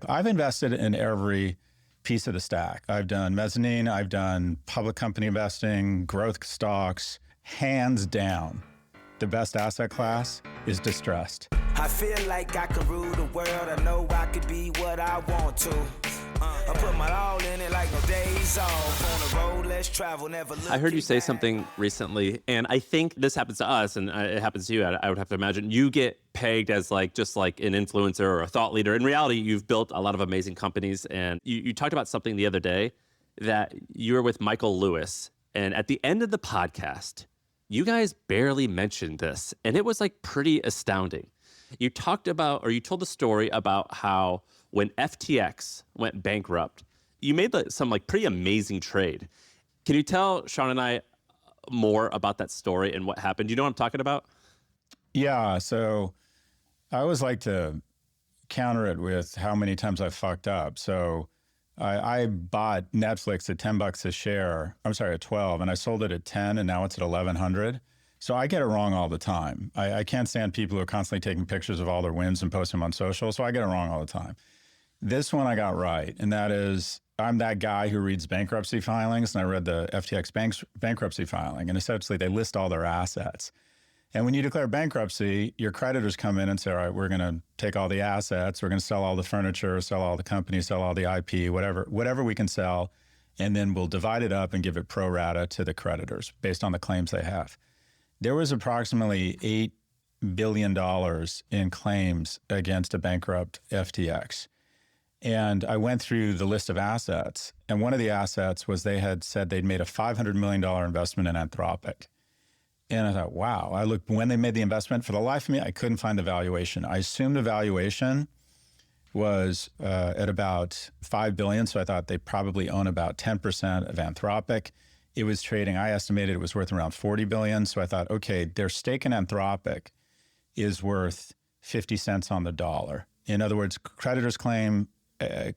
I've invested in every piece of the stack. I've done mezzanine, I've done public company investing, growth stocks. Hands down, the best asset class is distressed. I feel like I can rule the world. I know I could be what I want to. I put my all in it like no days off. On the road, let's travel, never look. I heard you say something recently, and I think this happens to us, and it happens to you. I would have to imagine you get pegged as just like an influencer or a thought leader. In reality, you've built a lot of amazing companies, and you talked about something the other day that you were with Michael Lewis, and at the end of the podcast, you guys barely mentioned this, and it was like pretty astounding. You talked about, or you told the story about how when FTX went bankrupt, you made some like pretty amazing trade. Can you tell Shaan and I more about that story and what happened? Do you know what I'm talking about? Yeah, so I always like to counter it with how many times I've fucked up. So I bought Netflix at $10 a share. I'm sorry, at 12, and I sold it at 10, and now it's at 1,100. So I get it wrong all the time. I can't stand people who are constantly taking pictures of all their wins and posting them on social, so I get it wrong all the time. This one I got right, and that is, I'm that guy who reads bankruptcy filings, and I read the FTX bankruptcy filing, and essentially they list all their assets. And when you declare bankruptcy, your creditors come in and say, all right, we're going to take all the assets, we're going to sell all the furniture, sell all the companies, sell all the IP, whatever we can sell, and then we'll divide it up and give it pro rata to the creditors based on the claims they have. There was approximately $8 billion in claims against a bankrupt FTX. And I went through the list of assets, and one of the assets was they had said they'd made a $500 million investment in Anthropic. And I thought, wow. I looked when they made the investment. For the life of me, I couldn't find the valuation. I assumed the valuation was at about $5 billion, so I thought they probably own about 10% of Anthropic. It was trading, I estimated it was worth around $40 billion, so I thought, okay, their stake in Anthropic is worth 50 cents on the dollar. In other words, creditors claim $8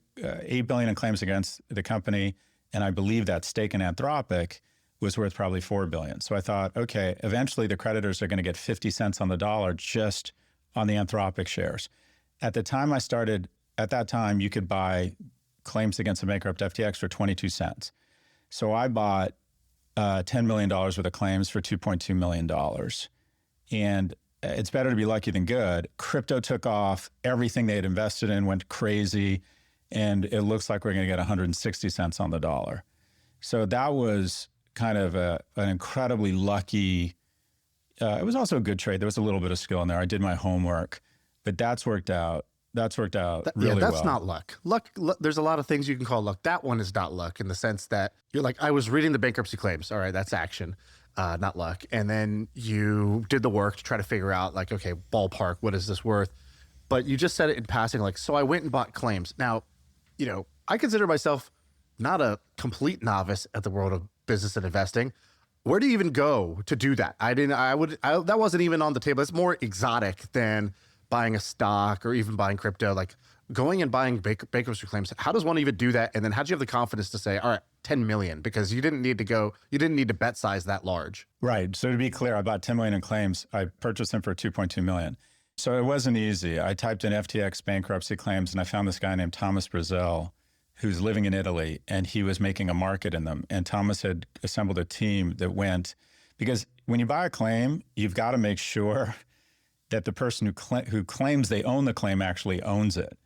billion in claims against the company, and I believe that stake in Anthropic was worth probably $4 billion. So I thought, okay, eventually the creditors are going to get 50 cents on the dollar just on the Anthropic shares. At the time I started, at that time, you could buy claims against a bankrupt FTX for 22 cents. So I bought $10 million worth of claims for $2.2 million. And it's better to be lucky than good. Crypto took off. Everything they had invested in went crazy. And it looks like we're going to get 160 cents on the dollar. So that was kind of an incredibly lucky, it was also a good trade. There was a little bit of skill in there. I did my homework, but that's worked out. That's worked out really well. Yeah, that's not luck. Luck. There's a lot of things you can call luck. That one is not luck in the sense that you're like, I was reading the bankruptcy claims. All right, that's action, not luck. And then you did the work to try to figure out like, okay, ballpark, what is this worth? But you just said it in passing, like, so I went and bought claims. Now, I consider myself not a complete novice at the world of business and investing. Where do you even go to do that? That wasn't even on the table. It's more exotic than buying a stock or even buying crypto, like going and buying bankruptcy claims. How does one even do that? And then how do you have the confidence to say, all right, 10 million, because you didn't need to bet size that large. Right. So to be clear, I bought 10 million in claims. I purchased them for 2.2 million. So it wasn't easy. I typed in FTX bankruptcy claims and I found this guy named Thomas Brazil who's living in Italy, and he was making a market in them. And Thomas had assembled a team that went, because when you buy a claim, you've got to make sure that the person who claims they own the claim actually owns it.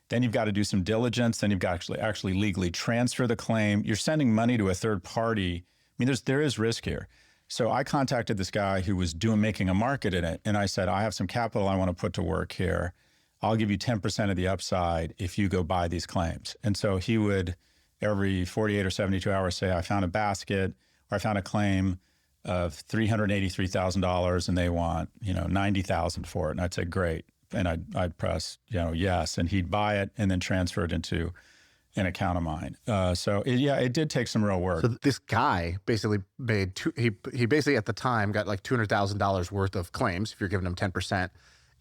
Then you've got to do some diligence. Then you've got to actually legally transfer the claim. You're sending money to a third party. I mean, there is risk here. So I contacted this guy who was making a market in it. And I said, I have some capital I want to put to work here. I'll give you 10% of the upside if you go buy these claims. And so he would, every 48 or 72 hours, say, I found a basket, or I found a claim of $383,000 and they want, $90,000 for it. And I'd say, great. And I'd press, yes. And he'd buy it and then transfer it into an account of mine. It did take some real work. So this guy basically made, he basically at the time got like $200,000 worth of claims if you're giving him 10%.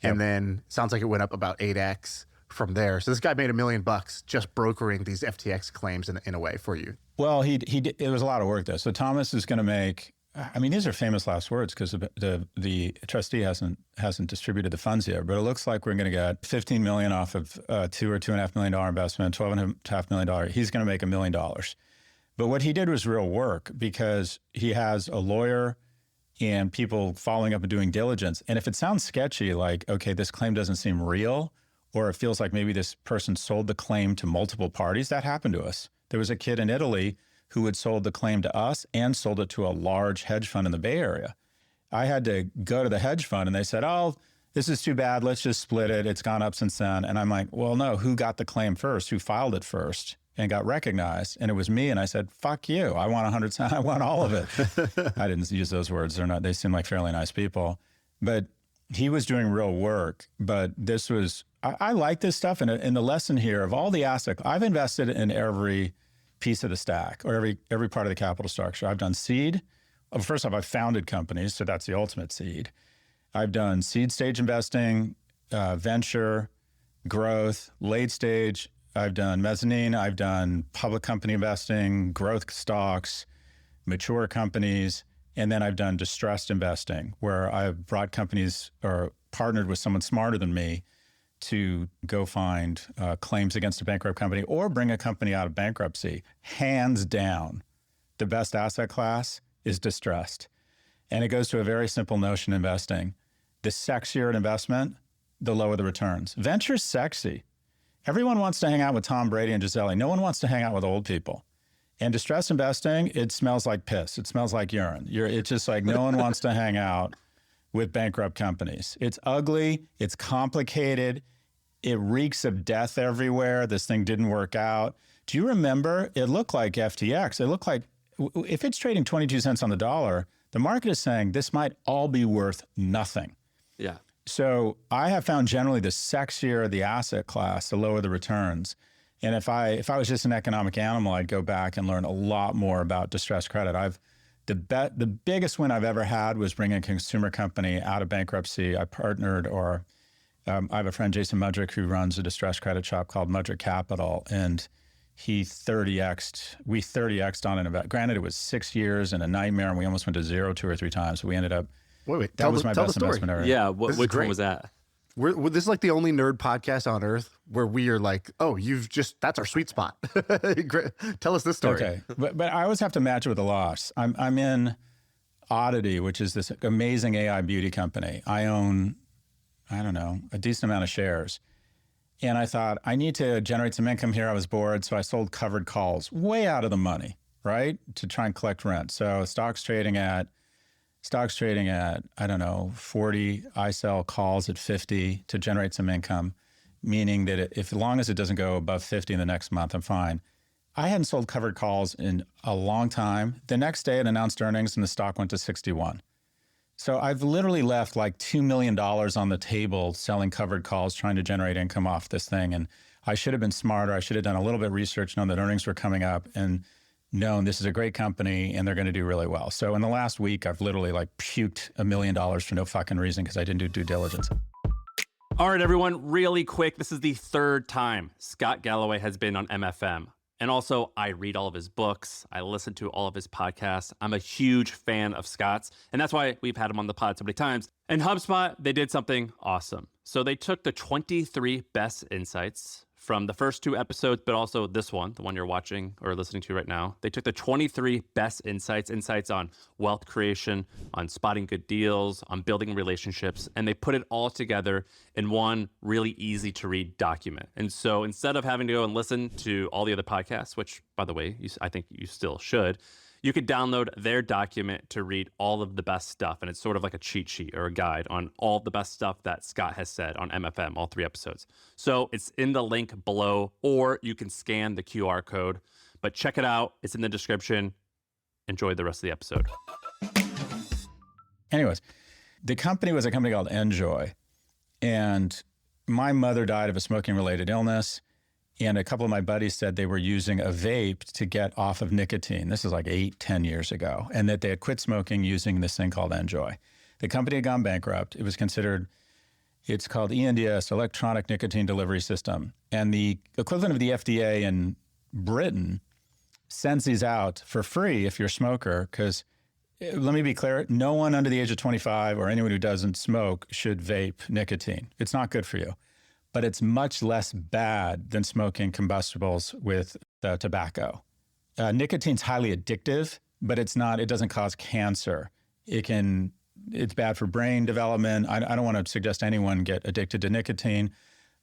And then sounds like it went up about 8x from there. So this guy made $1 million just brokering these FTX claims in a way for you. Well, he did, it was a lot of work though. So Thomas is going to make, I mean, these are famous last words because the trustee hasn't distributed the funds yet, but it looks like we're going to get $15 million off of $2 or $2.5 million investment, $12.5 million. He's going to make $1 million. But what he did was real work because he has a lawyer and people following up and doing diligence. And if it sounds sketchy, like, okay, this claim doesn't seem real, or it feels like maybe this person sold the claim to multiple parties, that happened to us. There was a kid in Italy who had sold the claim to us and sold it to a large hedge fund in the Bay Area. I had to go to the hedge fund and they said, oh, this is too bad. Let's just split it. It's gone up since then. And I'm like, well, no, who got the claim first? Who filed it first and got recognized? And it was me. And I said, fuck you. I want 100 I want all of it. I didn't use those words. They seem like fairly nice people. But he was doing real work. But this was, I like this stuff. And the lesson here of all the assets, I've invested in every piece of the stack or every part of the capital structure. I've done seed. First off, I've founded companies, so that's the ultimate seed. I've done seed stage investing, venture, growth, late stage. I've done mezzanine. I've done public company investing, growth stocks, mature companies, and then I've done distressed investing, where I've brought companies or partnered with someone smarter than me to go find claims against a bankrupt company or bring a company out of bankruptcy. Hands down, the best asset class is distressed. And it goes to a very simple notion in investing. The sexier an investment, the lower the returns. Venture's sexy. Everyone wants to hang out with Tom Brady and Gisele. No one wants to hang out with old people. And distressed investing, it smells like piss. It smells like urine. It's just like no one wants to hang out with bankrupt companies. It's ugly. It's complicated. It reeks of death everywhere. This thing didn't work out. Do you remember? It looked like FTX. It looked like if it's trading 22 cents on the dollar, the market is saying this might all be worth nothing. Yeah. So I have found generally the sexier the asset class, the lower the returns. And if I was just an economic animal, I'd go back and learn a lot more about distressed credit. The biggest win I've ever had was bringing a consumer company out of bankruptcy. I partnered, I have a friend, Jason Mudrick, who runs a distressed credit shop called Mudrick Capital, and we 30X'd on an event. Granted, it was 6 years and a nightmare, and we almost went to zero 2 or 3 times. But we ended up, that was my best investment ever. Yeah, which one was that? This is like the only nerd podcast on earth where we are like, oh, that's our sweet spot. Tell us this story. Okay, but I always have to match it with a loss. I'm in Oddity, which is this amazing AI beauty company. I own, I don't know, a decent amount of shares. And I thought, I need to generate some income here. I was bored, so I sold covered calls, way out of the money, right? To try and collect rent. So stock's trading at, I don't know, 40. I sell calls at 50 to generate some income, meaning that as long as it doesn't go above 50 in the next month, I'm fine. I hadn't sold covered calls in a long time. The next day it announced earnings and the stock went to 61. So I've literally left like $2 million on the table selling covered calls, trying to generate income off this thing. And I should have been smarter. I should have done a little bit of research, known that earnings were coming up, and known this is a great company and they're going to do really well. So in the last week, I've literally like puked $1 million for no fucking reason because I didn't do due diligence. All right, everyone, really quick. This is the third time Scott Galloway has been on MFM. And also, I read all of his books. I listen to all of his podcasts. I'm a huge fan of Scott's, and that's why we've had him on the pod so many times. And HubSpot, they did something awesome. So they took the 23 best insights from the first 2 episodes, but also this one, the one you're watching or listening to right now. They took the 23 best insights on wealth creation, on spotting good deals, on building relationships, and they put it all together in one really easy to read document. And so instead of having to go and listen to all the other podcasts, which by the way, I think you still should, you could download their document to read all of the best stuff. And it's sort of like a cheat sheet or a guide on all the best stuff that Scott has said on MFM, all 3 episodes. So it's in the link below, or you can scan the QR code. But check it out. It's in the description. Enjoy the rest of the episode. Anyways, the company was a company called NJOY. And my mother died of a smoking-related illness. And a couple of my buddies said they were using a vape to get off of nicotine. This is like 8-10 years ago. And that they had quit smoking using this thing called NJOY. The company had gone bankrupt. It was considered, it's called ENDS, Electronic Nicotine Delivery System. And the equivalent of the FDA in Britain sends these out for free if you're a smoker, because Let me be clear. No one under the age of 25 or anyone who doesn't smoke should vape nicotine. It's not good for you, but it's much less bad than smoking combustibles with tobacco. Nicotine's highly addictive, but it doesn't cause cancer. It's bad for brain development. I don't want to suggest anyone get addicted to nicotine,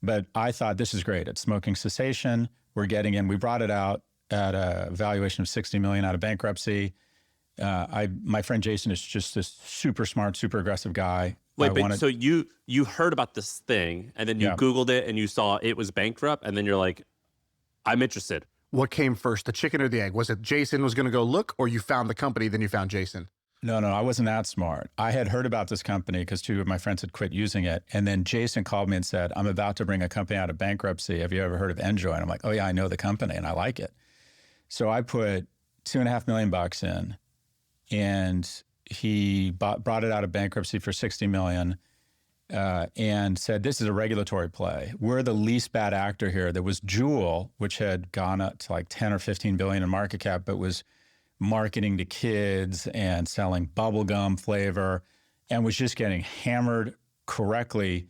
but I thought this is great. It's smoking cessation. We brought it out at a valuation of $60 million out of bankruptcy. My friend Jason is just this super smart, super aggressive guy. So you heard about this thing and then you Googled it and you saw it was bankrupt and then you're like, I'm interested. What came first, the chicken or the egg? Was it Jason was going to go look, or you found the company, then you found Jason? No, I wasn't that smart. I had heard about this company because 2 of my friends had quit using it. And then Jason called me and said, I'm about to bring a company out of bankruptcy. Have you ever heard of NJOY? And I'm like, oh yeah, I know the company and I like it. So I put $2.5 million in, and he brought it out of bankruptcy for $60 million and said, this is a regulatory play. We're the least bad actor here. There was Juul, which had gone up to like 10 or 15 billion in market cap, but was marketing to kids and selling bubblegum flavor and was just getting hammered correctly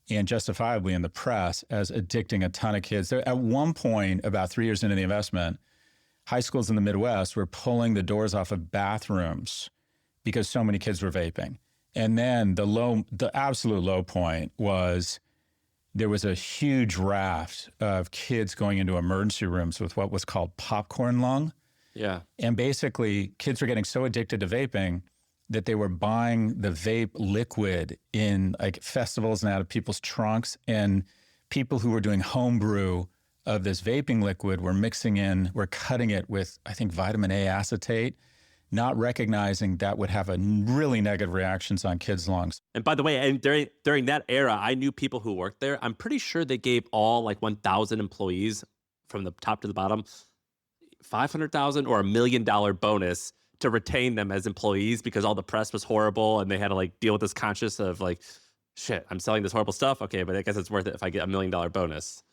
and justifiably in the press as addicting a ton of kids. At one point, about 3 years into the investment, high schools in the Midwest were pulling the doors off of bathrooms because so many kids were vaping. And then the absolute low point was there was a huge raft of kids going into emergency rooms with what was called popcorn lung. Yeah. And basically, kids were getting so addicted to vaping that they were buying the vape liquid in like festivals and out of people's trunks. And people who were doing home brew of this vaping liquid were cutting it with, I think, vitamin A acetate, not recognizing that would have a really negative reactions on kids' lungs. And by the way, and during that era, I knew people who worked there. I'm pretty sure they gave all like 1,000 employees from the top to the bottom $500,000 or $1 million bonus to retain them as employees because all the press was horrible and they had to like deal with this conscience of like, shit, I'm selling this horrible stuff. Okay, but I guess it's worth it if I get $1 million bonus.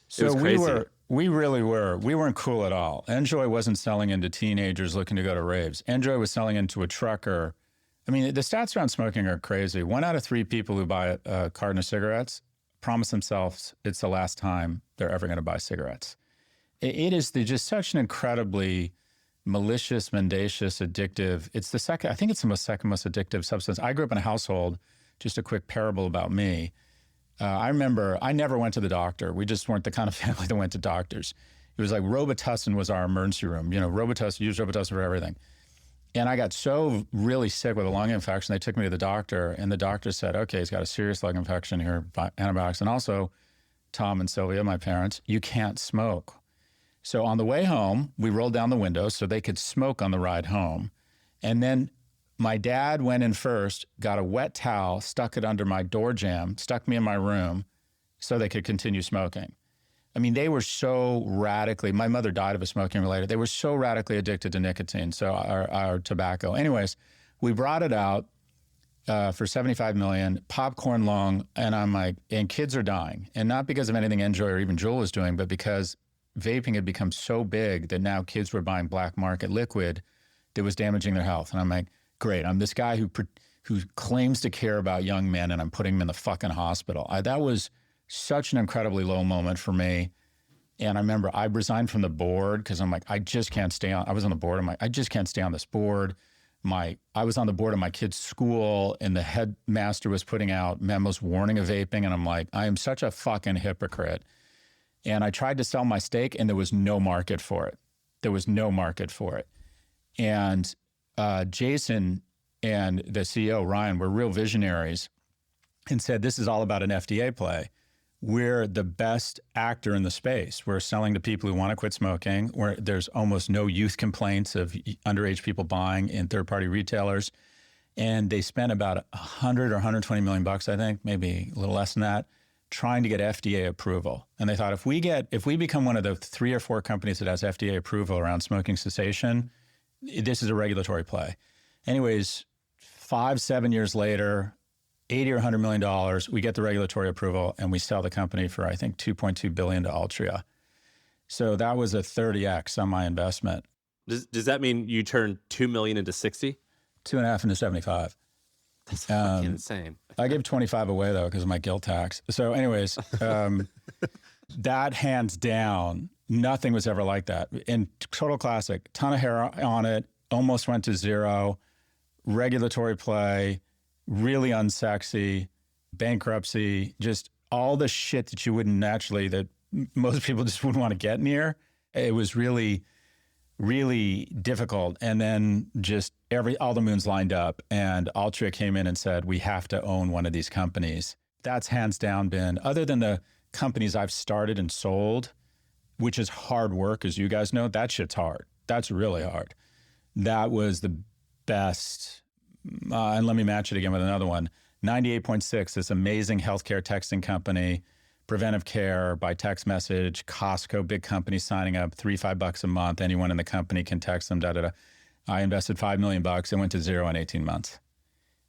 So we weren't cool at all. NJOY wasn't selling into teenagers looking to go to raves. NJOY was selling into a trucker. I mean, the stats around smoking are crazy. 1 out of 3 people who buy a carton of cigarettes promise themselves it's the last time they're ever going to buy cigarettes. It is just such an incredibly malicious, mendacious, addictive. I think it's the second most addictive substance. I grew up in a household, just a quick parable about me. I remember I never went to the doctor. We just weren't the kind of family that went to doctors. It was like Robitussin was our emergency room. You know, use Robitussin for everything. And I got so really sick with a lung infection, they took me to the doctor, and the doctor said, okay, he's got a serious lung infection here, antibiotics. And also, Tom and Sylvia, my parents, you can't smoke. So on the way home, we rolled down the window so they could smoke on the ride home. And then my dad went in first, got a wet towel, stuck it under my door jamb, stuck me in my room so they could continue smoking. I mean, they were so radically, my mother died of a smoking related, they were so radically addicted to nicotine, so our tobacco. Anyways, we brought it out for $75 million, popcorn lung, and I'm like, and kids are dying. And not because of anything NJOY or even Juul was doing, but because vaping had become so big that now kids were buying black market liquid that was damaging their health. And I'm like, great, I'm this guy who claims to care about young men and I'm putting him in the fucking hospital. That was such an incredibly low moment for me. And I remember I resigned from the board because I'm like, I just can't stay on. I was on the board. I'm like, I just can't stay on this board. I was on the board of my kid's school and the headmaster was putting out memos warning of vaping. And I'm like, I am such a fucking hypocrite. And I tried to sell my stake and there was no market for it. And Jason and the CEO, Ryan, were real visionaries and said, this is all about an FDA play. We're the best actor in the space. We're selling to people who want to quit smoking, where there's almost no youth complaints of underage people buying in third-party retailers. And they spent about $100 or $120 million, I think, maybe a little less than that, trying to get FDA approval. And they thought if we become one of the 3 or 4 companies that has FDA approval around smoking cessation, this is a regulatory play. Anyways, 5-7 years later, $80 or $100 million, we get the regulatory approval and we sell the company for, I think, $2.2 billion to Altria. So that was a 30X on my investment. Does that mean you turned $2 million into 60? 2.5 into 75. That's fucking insane. I give 25 away though because of my guilt tax. So, anyways, that hands down, nothing was ever like that. In total classic, ton of hair on it, almost went to zero, regulatory play, really unsexy, bankruptcy, just all the shit that you wouldn't naturally, that most people just wouldn't want to get near. It was really, really difficult. And then just all the moons lined up and Altria came in and said, we have to own one of these companies. That's hands down been, other than the companies I've started and sold, which is hard work, as you guys know, that shit's hard. That's really hard. That was the best. And let me match it again with another one. 98.6, this amazing healthcare texting company, preventive care by text message, Costco, big company signing up, $3-5 a month. Anyone in the company can text them, I invested $5 million. It went to zero in 18 months.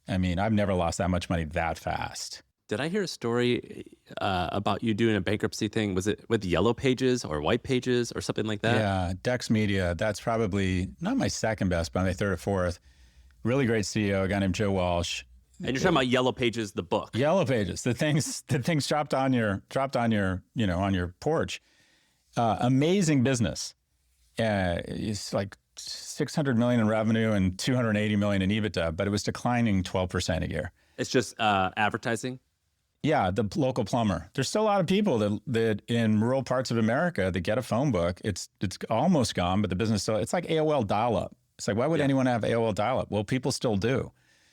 I mean, I've never lost that much money that fast. Did I hear a story about you doing a bankruptcy thing? Was it with YellowPages or YellowPages or something like that? Yeah, Dex Media. That's probably not my second best, but my third or fourth. Really great CEO, a guy named Joe Walsh. And you're talking about YellowPages, the book. YellowPages, the things dropped on your, on your porch. Amazing business. It's like 600 million in revenue and 280 million in EBITDA, but it was declining 12% a year. It's just advertising? Yeah, the local plumber. There's still a lot of people that in rural parts of America that get a phone book. It's almost gone, but the business still, it's like AOL dial-up. It's like, why would anyone have AOL dial-up? Well, people still do.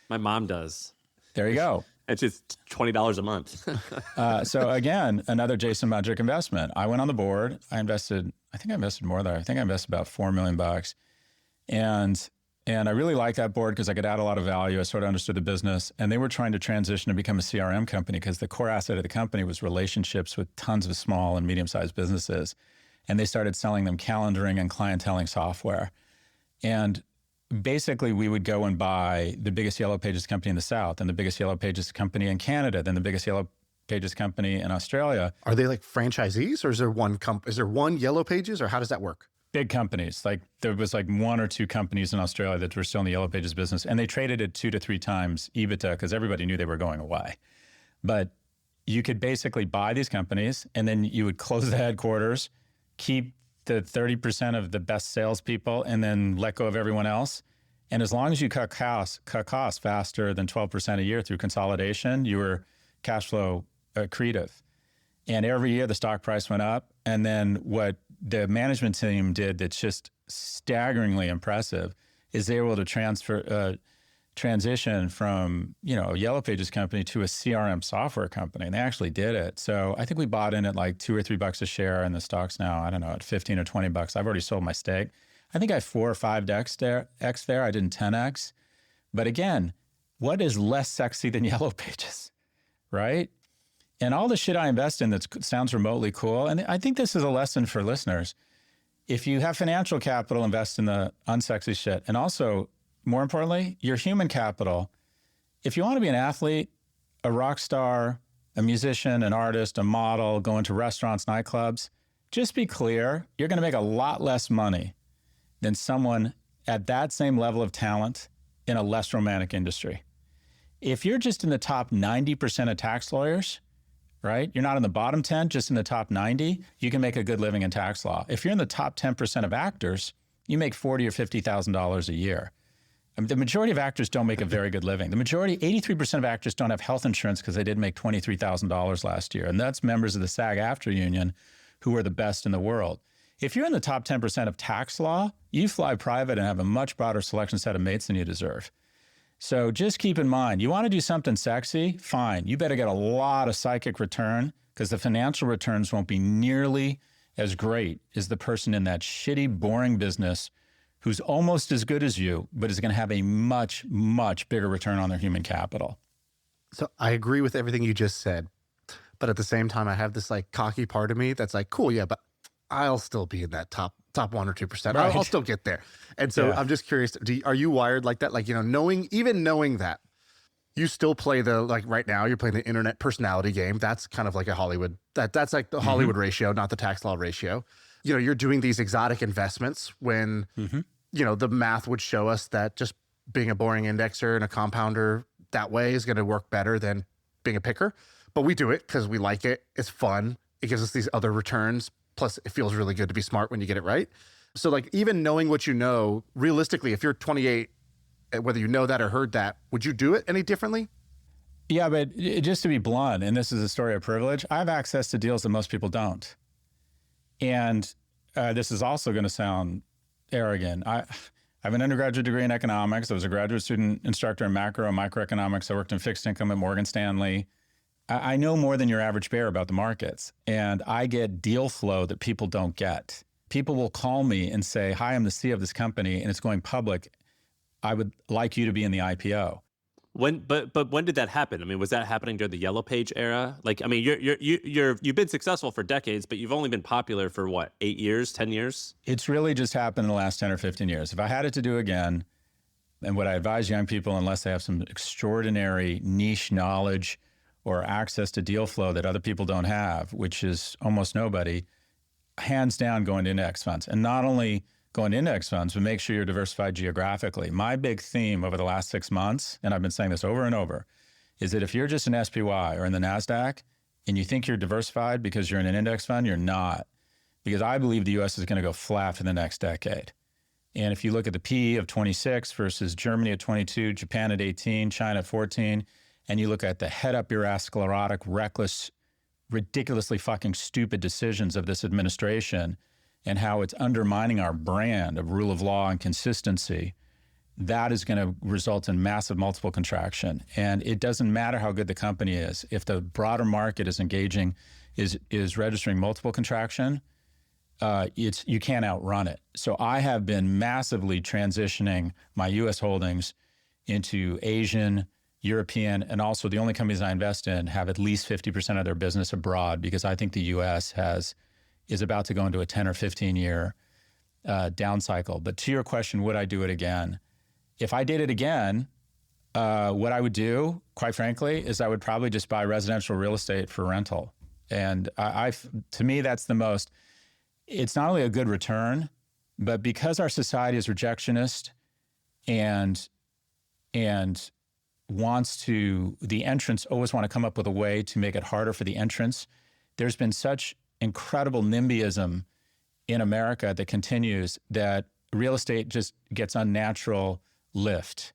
My mom does. There you go. It's just $20 a month. So again, another Jason Magic investment. I went on the board. I think I invested more there. I think I invested about $4 million. And I really liked that board because I could add a lot of value. I sort of understood the business. And they were trying to transition to become a CRM company because the core asset of the company was relationships with tons of small and medium-sized businesses. And they started selling them calendaring and clienteling software. And basically, we would go and buy the biggest YellowPages company in the South and the biggest YellowPages company in Canada, then the biggest YellowPages company in Australia. Are they like franchisees, or is there one YellowPages, or how does that work? Big companies. Like there was like one or two companies in Australia that were still in the YellowPages business, and they traded at 2 to 3 times EBITDA because everybody knew they were going away. But you could basically buy these companies, and then you would close the headquarters, keep the 30% of the best salespeople, and then let go of everyone else. And as long as you cut costs faster than 12% a year through consolidation, you were cash flow accretive. And every year the stock price went up. And then what the management team did that's just staggeringly impressive is they were able to transition from, a YellowPages company to a CRM software company. And they actually did it. So I think we bought in at like $2 or $3 a share, and the stock's now, I don't know, at 15 or 20 bucks. I've already sold my stake. I think I 4 or 5x there. I didn't 10x. But again, what is less sexy than YellowPages, right? And all the shit I invest in that sounds remotely cool. And I think this is a lesson for listeners. If you have financial capital, invest in the unsexy shit. And also, more importantly, your human capital. If you want to be an athlete, a rock star, a musician, an artist, a model, going to restaurants, nightclubs, just be clear, you're going to make a lot less money than someone at that same level of talent in a less romantic industry. If you're just in the top 90% of tax lawyers, right? You're not in the bottom 10, just in the top 90, you can make a good living in tax law. If you're in the top 10% of actors, you make $40,000 or $50,000 a year. I mean, the majority of actors don't make a very good living. The majority, 83% of actors don't have health insurance because they did make $23,000 last year. And that's members of the SAG-AFTRA union who are the best in the world. If you're in the top 10% of tax law, you fly private and have a much broader selection set of mates than you deserve. So just keep in mind, you want to do something sexy? Fine. You better get a lot of psychic return because the financial returns won't be nearly as great as the person in that shitty, boring business who's almost as good as you, but is going to have a much, much bigger return on their human capital. So I agree with everything you just said. But at the same time, I have this like cocky part of me that's like, cool, yeah, but I'll still be in that top 1 or 2%. Right. I'll still get there. And so I'm just curious, are you wired like that? Like, knowing that, you still play like right now, you're playing the internet personality game. That's kind of like a Hollywood, that's like the Hollywood ratio, not the tax law ratio. You're doing these exotic investments when, the math would show us that just being a boring indexer and a compounder that way is going to work better than being a picker. But we do it because we like it. It's fun. It gives us these other returns. Plus, it feels really good to be smart when you get it right. So like even knowing what you know, realistically, if you're 28, whether you know that or heard that, would you do it any differently? Yeah, but just to be blunt, and this is a story of privilege, I have access to deals that most people don't. And this is also going to sound arrogant. I have an undergraduate degree in economics. I was a graduate student instructor in macro and microeconomics. I worked in fixed income at Morgan Stanley. I know more than your average bear about the markets, and I get deal flow that people don't get. People will call me and say, hi, I'm the CEO of this company and it's going public. I would like you to be in the IPO. But when did that happen? I mean, was that happening during the Yellow Page era? Like, I mean, you've been successful for decades, but you've only been popular for what, 8 years, 10 years? It's really just happened in the last 10 or 15 years. If I had it to do again, and what I advise young people, unless they have some extraordinary niche knowledge or access to deal flow that other people don't have, which is almost nobody, hands down going to index funds. And not only going to index funds, but make sure you're diversified geographically. My big theme over the last 6 months, and I've been saying this over and over, is that if you're just an SPY or in the NASDAQ and you think you're diversified because you're in an index fund, you're not. Because I believe the US is going to go flat for the next decade. And if you look at the PE of 26 versus Germany at 22, Japan at 18, China at 14, and you look at the head up your ass, sclerotic, reckless, ridiculously fucking stupid decisions of this administration and how it's undermining our brand of rule of law and consistency, that is going to result in massive multiple contraction. And it doesn't matter how good the company is. If the broader market is engaging, is registering multiple contraction, you can't outrun it. So I have been massively transitioning my US holdings into Asian, European, and also the only companies I invest in have at least 50% of their business abroad, because I think the US is about to go into a 10 or 15 year down cycle. But to your question, would I do it again? If I did it again, what I would do, quite frankly, is I would probably just buy residential real estate for rental. And to me, that's the most, it's not only a good return, but because our society is rejectionist and the entrants always want to come up with a way to make it harder for the entrants. There's been such incredible NIMBYism in America that continues that real estate just gets unnatural lift.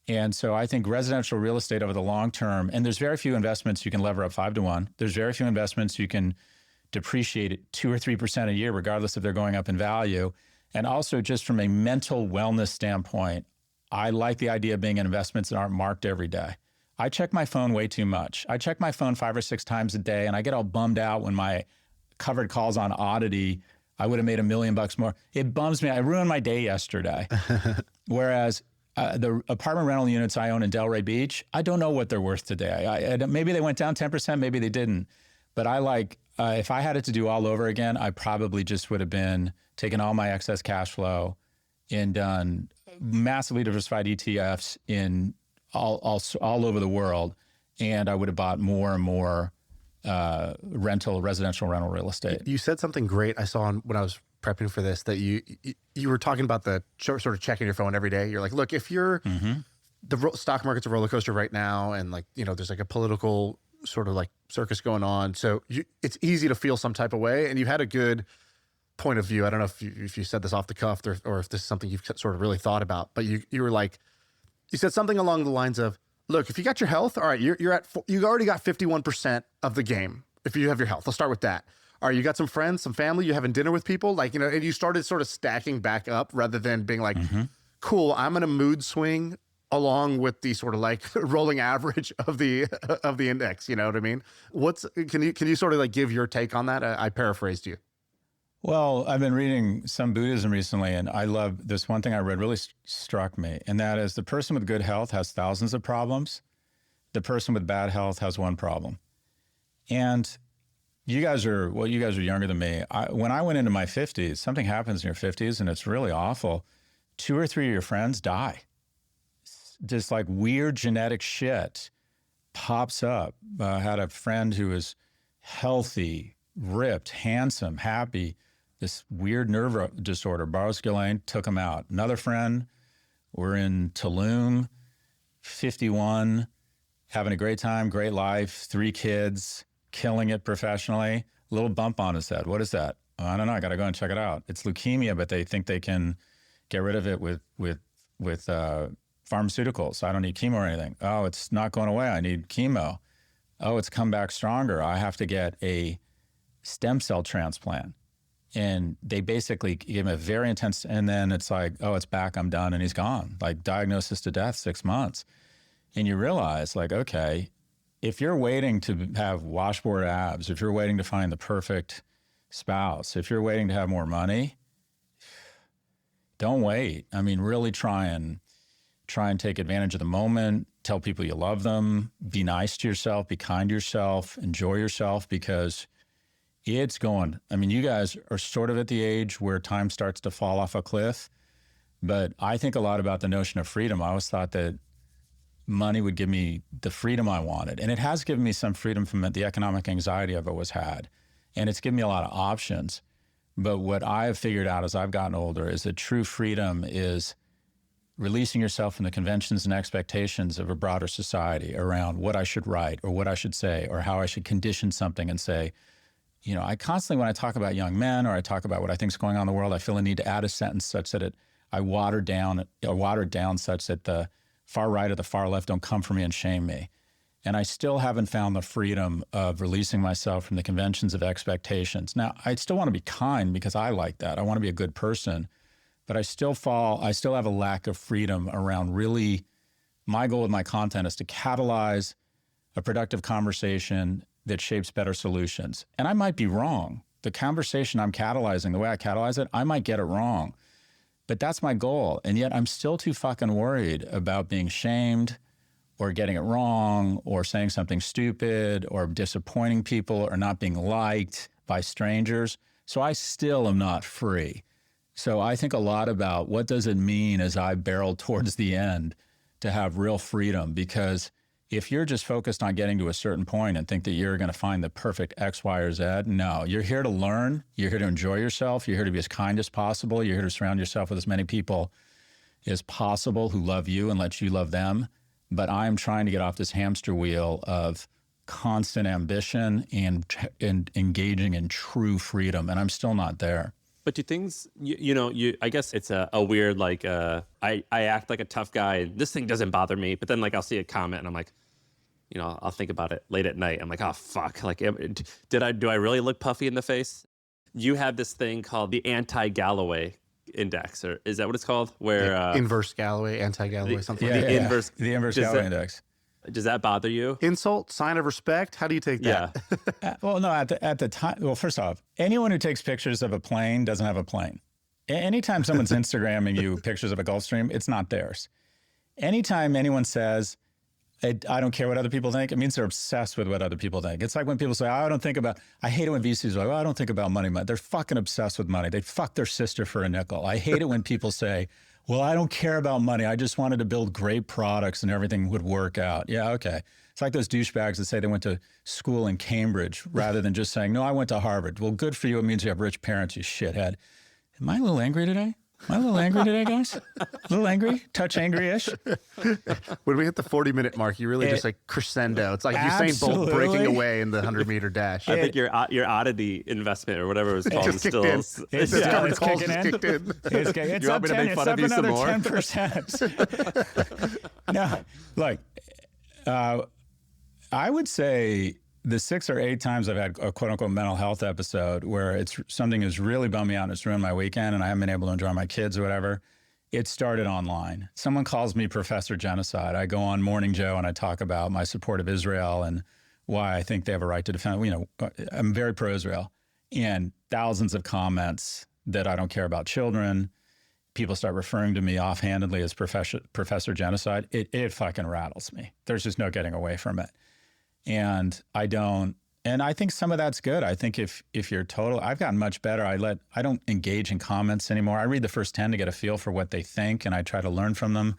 And so I think residential real estate over the long term, and there's very few investments you can lever up 5 to 1. There's very few investments you can depreciate at 2 or 3% a year, regardless if they're going up in value. And also just from a mental wellness standpoint, I like the idea of being in investments that aren't marked every day. I check my phone way too much. I check my phone 5 or 6 times a day, and I get all bummed out when my covered calls on oddity, I would have made $1 million more. It bums me. I ruined my day yesterday. Whereas the apartment rental units I own in Delray Beach, I don't know what they're worth today. Maybe they went down 10%, maybe they didn't. But I like, if I had it to do all over again, I probably just would have been taking all my excess cash flow and done massively diversified ETFs in all over the world. And I would have bought more and more residential rental real estate. You said something great I saw when I was prepping for this, that you were talking about the sort of checking your phone every day. You're like, look, if you're, the stock market's a roller coaster right now, and like, there's like a political sort of like circus going on. So it's easy to feel some type of way. And you had a good point of view. I don't know if you said this off the cuff or if this is something you've sort of really thought about, but you were like, you said something along the lines of, look, if you got your health, all right, you already got 51% of the game. If you have your health, I'll start with that. All right, you got some friends, some family, you having dinner with people, like, and you started sort of stacking back up rather than being like, cool, I'm in a mood swing along with the sort of like rolling average of the index. You know what I mean? Can you sort of like give your take on that? I paraphrased you. Well, I've been reading some Buddhism recently, and I love this one thing I read really struck me, and that is the person with good health has thousands of problems. The person with bad health has one problem. And you guys are younger than me. When I went into my 50s, something happens in your 50s, and it's really awful. 2 or 3 of your friends die. Just like weird genetic shit pops up. I had a friend who was healthy, ripped, handsome, happy. This weird nerve disorder, Barros-Guillain, took him out. Another friend We're in Tulum, 51, having a great time, great life, 3 kids, killing it professionally. A little bump on his head. What is that? Oh, I don't know. I got to go and check it out. It's leukemia, but they think they can get rid of it with pharmaceuticals. I don't need chemo or anything. Oh, it's not going away. I need chemo. Oh, it's come back stronger. I have to get a stem cell transplant. And they basically give him a very intense, and then it's like, oh, it's back, I'm done, and he's gone. Like diagnosis to death, 6 months. And you realize like, okay, if you're waiting to have washboard abs, if you're waiting to find the perfect spouse, if you're waiting to have more money, don't wait. I mean, really try and take advantage of the moment, tell people you love them, be nice to yourself, be kind to yourself, enjoy yourself, because it's going. I mean, you guys are sort of at the age where time starts to fall off a cliff, but I think a lot about the notion of freedom. I always thought that money would give me the freedom I wanted, and it has given me some freedom from the economic anxiety I've always had, and it's given me a lot of options. But what I've figured out as I've gotten older is that true freedom is releasing yourself from the conventions and expectations of a broader society around what I should write or what I should say or how I should condition something and say, you know, I constantly, when I talk about young men or I talk about what I think is going on in the world, I feel a need to add a sentence such that I water down such that the far right or the far left don't come for me and shame me. And I still haven't found the freedom of releasing myself from the conventions of expectations. Now, I still want to be kind because I like that. I want to be a good person, but I still have a lack of freedom around really, my goal with my content is to catalyze a productive conversation that shapes better solutions. And I might be wrong. The conversation I'm catalyzing, the way I catalyze it, I might get it wrong. But that's my goal. And yet I'm still too fucking worried about being shamed or getting it wrong or saying something stupid or disappointing people or not being liked by strangers. So I still am not free. So I think a lot about what does it mean as I barrel towards the end to have real freedom, because if you're just focused on getting to a certain point and think that you're going to find the perfect X, Y, or Z, no, you're here to learn. You're here to enjoy yourself. You're here to be as kind as possible. You're here to surround yourself with as many people as possible who love you and let you love them. But I'm trying to get off this hamster wheel of constant ambition and engaging in true freedom. And I'm still not there. But do things, I guess it's a weird, like, I act like a tough guy. And this thing doesn't bother me. But then, like, I'll see a comment and I'm like, I'll think about it late at night. I'm like, oh, fuck. Like, do I really look puffy in the face? You have this thing called the anti-Galloway index, or is that what it's called? Where inverse Galloway, anti-Galloway, something like that. The inverse Galloway index. Does that bother you? Insult, sign of respect. How do you take that? Yeah. Well, no, at the time, well, first off, anyone who takes pictures of a plane doesn't have a plane. Anytime someone's Instagramming you pictures of a Gulfstream, it's not theirs. Anytime anyone says, I don't care what other people think, it means they're obsessed with what other people think. It's like when people say, I hate it when VCs are like, I don't think about money. They're fucking obsessed with money. They fuck their sister for a nickel. I hate it when people say, well, I don't care about money. I just wanted to build great products and everything would work out. Yeah, okay. It's like those douchebags that say they went to school in Cambridge rather than just saying, no, I went to Harvard. Well, good for you. It means you have rich parents, you shithead. Am I a little angry today? Guys? A little angry? Touch angry-ish? When we hit the 40-minute mark, you really just like crescendo. It's like Usain Bolt breaking away in the 100-meter dash. I think your oddity investment or whatever it was called just kicked in. It's kicked in. It's You want me to make fun of you some more? 10%. No, like, I would say the 6 or 8 times I've had a quote unquote mental health episode where it's something has really bummed me out and it's ruined my weekend and I haven't been able to enjoy my kids or whatever, it started online. Someone calls me Professor Genocide. I go on Morning Joe and I talk about my support of Israel and why I think they have a right to defend. I'm very pro-Israel, and thousands of comments that I don't care about children. People start referring to me offhandedly as Professor Genocide. It fucking rattles me. There's just no getting away from it. And I think some of that's good. I think if you're I've gotten much better. I don't engage in comments anymore. I read the first 10 to get a feel for what they think and I try to learn from them.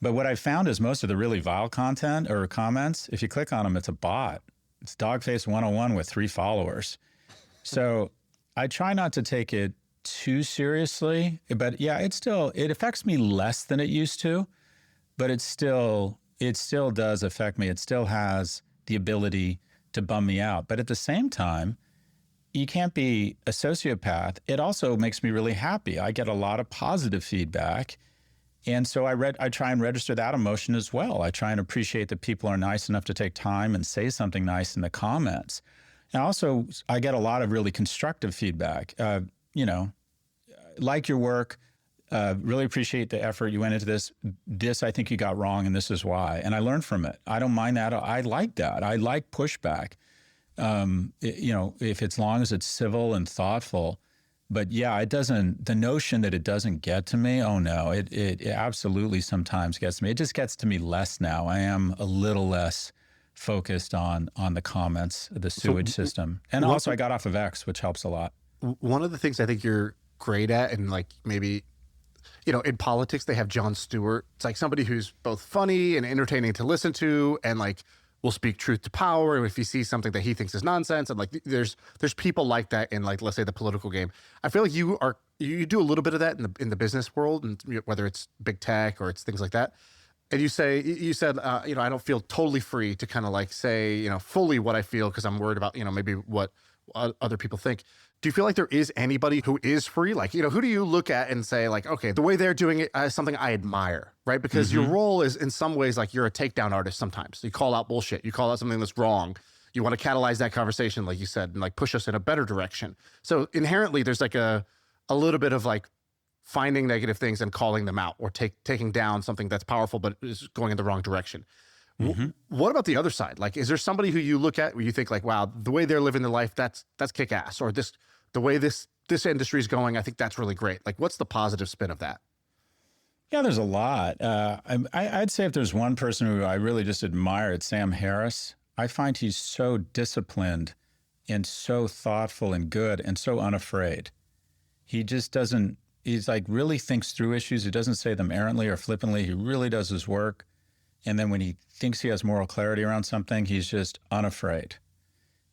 But what I found is most of the really vile content or comments, if you click on them, it's a bot. It's Dogface 101 with 3 followers. So I try not to take it too seriously, but yeah, it affects me less than it used to, but it still does affect me. It still has the ability to bum me out. But at the same time, you can't be a sociopath. It also makes me really happy. I get a lot of positive feedback. And so I try and register that emotion as well. I try and appreciate that people are nice enough to take time and say something nice in the comments. And also, I get a lot of really constructive feedback. Like your work, really appreciate the effort you went into this. This I think you got wrong, and this is why. And I learned from it. I don't mind that. I like that. I like pushback. If it's long as it's civil and thoughtful. But yeah, the notion that it doesn't get to me, oh no, it absolutely sometimes gets to me. It just gets to me less now. I am a little less focused on the comments, the sewage system. And also I got off of X, which helps a lot. One of the things I think you're great at, and like maybe, in politics, they have Jon Stewart. It's like somebody who's both funny and entertaining to listen to, and like will speak truth to power. And if he sees something that he thinks is nonsense, and like there's people like that in, like, let's say the political game. I feel like you do a little bit of that in the business world, and whether it's big tech or it's things like that. And you said, I don't feel totally free to kind of like say, fully what I feel because I'm worried about, maybe what other people think. Do you feel like there is anybody who is free? Like, who do you look at and say like, okay, the way they're doing it is something I admire, right? Because your role is in some ways like you're a takedown artist sometimes. You call out bullshit. You call out something that's wrong. You want to catalyze that conversation, like you said, and like push us in a better direction. So inherently there's like a little bit of like finding negative things and calling them out, or taking down something that's powerful but is going in the wrong direction. What about the other side? Like, is there somebody who you look at where you think like, wow, the way they're living their life, that's kick ass, or the way this industry is going, I think that's really great. Like, what's the positive spin of that? Yeah, there's a lot. I'd say if there's one person who I really just admire, it's Sam Harris. I find he's so disciplined and so thoughtful and good and so unafraid. He just doesn't, he's like really thinks through issues. He doesn't say them errantly or flippantly. He really does his work. And then when he thinks he has moral clarity around something, he's just unafraid.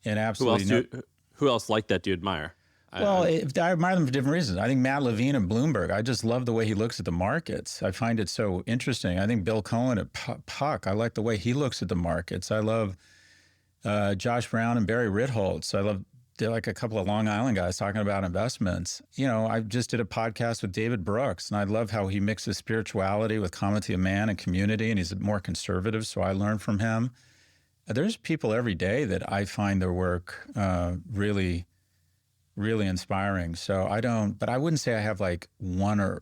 And absolutely who else like that do you admire? Well, I admire them for different reasons. I think Matt Levine at Bloomberg, I just love the way he looks at the markets. I find it so interesting. I think Bill Cohen at Puck, I like the way he looks at the markets. I love Josh Brown and Barry Ritholtz. They're like a couple of Long Island guys talking about investments. I just did a podcast with David Brooks, and I love how he mixes spirituality with comedy of man and community, and he's more conservative, so I learned from him. There's people every day that I find their work really, really inspiring. So but I wouldn't say I have like one or,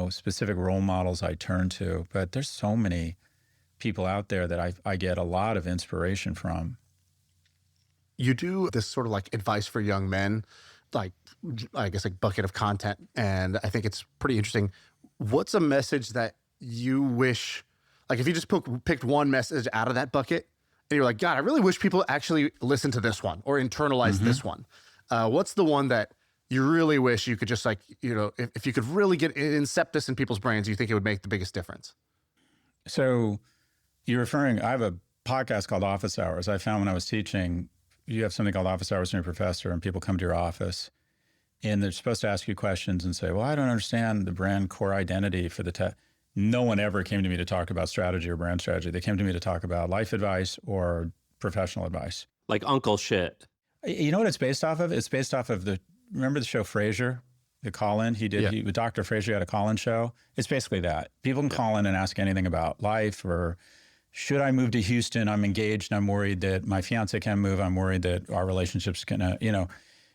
specific role models I turn to, but there's so many people out there that I get a lot of inspiration from. You do this sort of like advice for young men, like, I guess, like bucket of content. And I think it's pretty interesting. What's a message that you wish, like if you just picked one message out of that bucket and you're like, God, I really wish people actually listen to this one or internalize this one. What's the one that you really wish you could just like, if you could really incept this in people's brains, you think it would make the biggest difference? So I have a podcast called Office Hours. I found when I was teaching, you have something called Office Hours when you're a professor, and people come to your office and they're supposed to ask you questions and say, well, I don't understand the brand core identity for the tech. No one ever came to me to talk about strategy or brand strategy. They came to me to talk about life advice or professional advice. Like uncle shit. You know what it's based off of? It's based off of remember the show Frasier, the call-in? With Dr. Frasier had a call-in show. It's basically that. People can call in and ask anything about life, or should I move to Houston? I'm engaged and I'm worried that my fiance can't move. I'm worried that our relationship's gonna,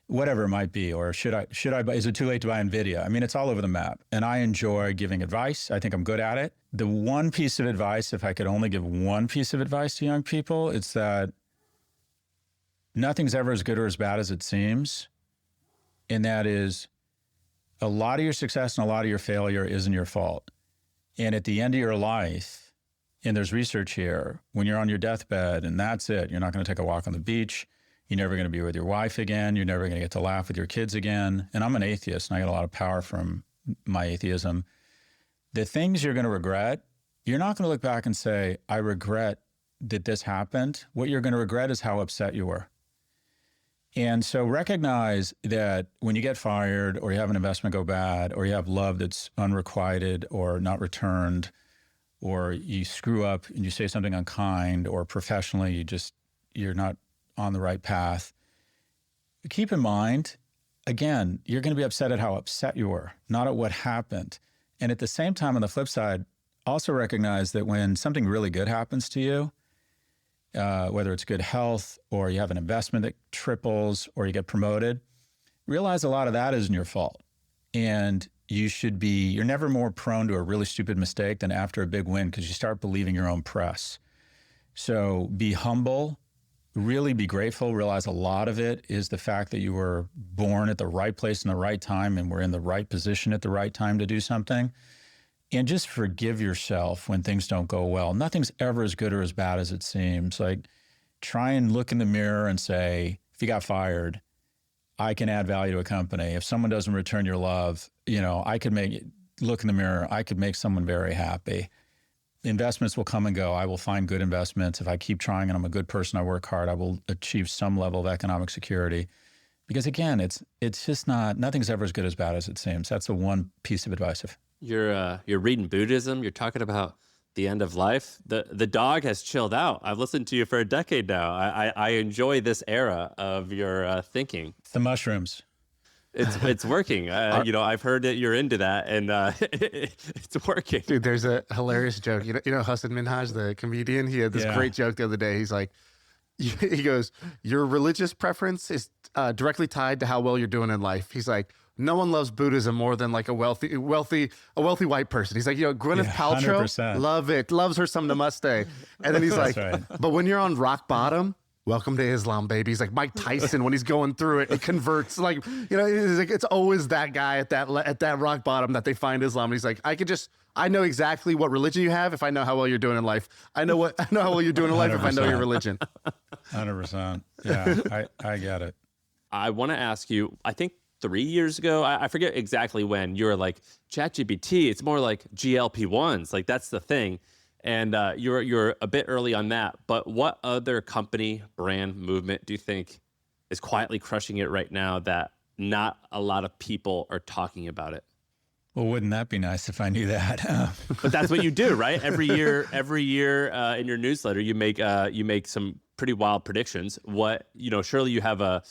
whatever it might be. Or is it too late to buy NVIDIA? I mean, it's all over the map. And I enjoy giving advice. I think I'm good at it. The one piece of advice, if I could only give one piece of advice to young people, it's that nothing's ever as good or as bad as it seems. And that is, a lot of your success and a lot of your failure isn't your fault. And at the end of your life, and there's research here, when you're on your deathbed and that's it, you're not going to take a walk on the beach, you're never going to be with your wife again, you're never going to get to laugh with your kids again. And I'm an atheist and I get a lot of power from my atheism. The things you're going to regret, you're not going to look back and say, I regret that this happened. What you're going to regret is how upset you were. And so recognize that when you get fired or you have an investment go bad or you have love that's unrequited or not returned, or you screw up and you say something unkind, or professionally you're not on the right path, keep in mind, again, you're going to be upset at how upset you were, not at what happened. And at the same time, on the flip side, also recognize that when something really good happens to you, whether it's good health or you have an investment that triples or you get promoted, realize a lot of that isn't your fault. And you're never more prone to a really stupid mistake than after a big win, because you start believing your own press. So be humble, really be grateful. Realize a lot of it is the fact that you were born at the right place in the right time and were in the right position at the right time to do something. And just forgive yourself when things don't go well. Nothing's ever as good or as bad as it seems. Like, try and look in the mirror and say, if you got fired, I can add value to a company. If someone doesn't return your love, look in the mirror, I could make someone very happy. Investments will come and go. I will find good investments. If I keep trying and I'm a good person, I work hard, I will achieve some level of economic security. Because again, it's just nothing's ever as good as bad as it seems. That's the one piece of advice. You're reading Buddhism. You're talking about the end of life. The dog has chilled out. I've listened to you for a decade now. I enjoy this era of your thinking. It's the mushrooms. It's working. I've heard that you're into that, and it's working. Dude, there's a hilarious joke. You know Hassan Minhaj, the comedian? He had this great joke the other day. He's like, he goes, your religious preference is directly tied to how well you're doing in life. He's like, no one loves Buddhism more than like a wealthy white person. He's like, Gwyneth Paltrow, 100%. Loves her some namaste. And then he's like, right. But when you're on rock bottom, welcome to Islam, baby. He's like Mike Tyson when he's going through it. It converts. Like, it's always that guy at that rock bottom that they find Islam. And he's like, I know exactly what religion you have if I know how well you're doing in life. I know how well you're doing in life 100%. If I know your religion. 100%. Yeah, I get it. I want to ask you, I think 3 years ago, I forget exactly when, you were like, ChatGPT, it's more like GLP-1s. Like, that's the thing. And you're a bit early on that. But what other company, brand, movement do you think is quietly crushing it right now that not a lot of people are talking about it? Well, wouldn't that be nice if I knew that? But that's what you do, right? Every year in your newsletter, you make some pretty wild predictions. Surely you have a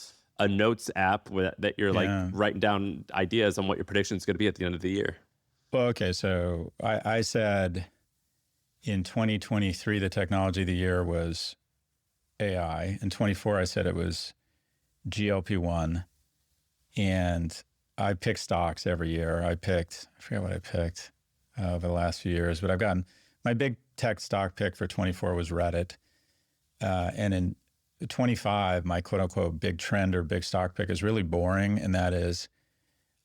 notes app that you're like writing down ideas on what your prediction is going to be at the end of the year. Well, okay. So I said in 2023, the technology of the year was AI. In 24, I said it was GLP-1. And I pick stocks every year. I forget what I picked over the last few years, but I've gotten, my big tech stock pick for 24 was Reddit. And in 25, my quote unquote big trend or big stock pick is really boring. And that is,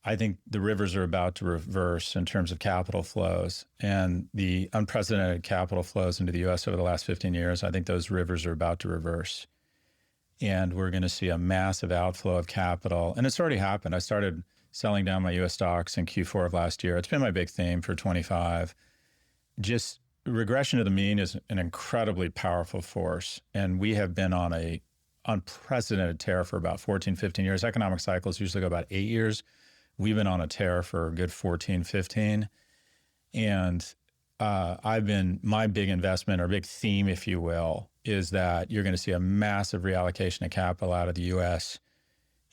I think the rivers are about to reverse in terms of capital flows, and the unprecedented capital flows into the US over the last 15 years. I think those rivers are about to reverse. And we're going to see a massive outflow of capital. And it's already happened. I started selling down my US stocks in Q4 of last year. It's been my big theme for 25. Just regression to the mean is an incredibly powerful force. And we have been on a unprecedented tear for about 14, 15 years. Economic cycles usually go about 8 years. We've been on a tear for a good 14, 15. And my big investment or big theme, if you will, is that you're going to see a massive reallocation of capital out of the US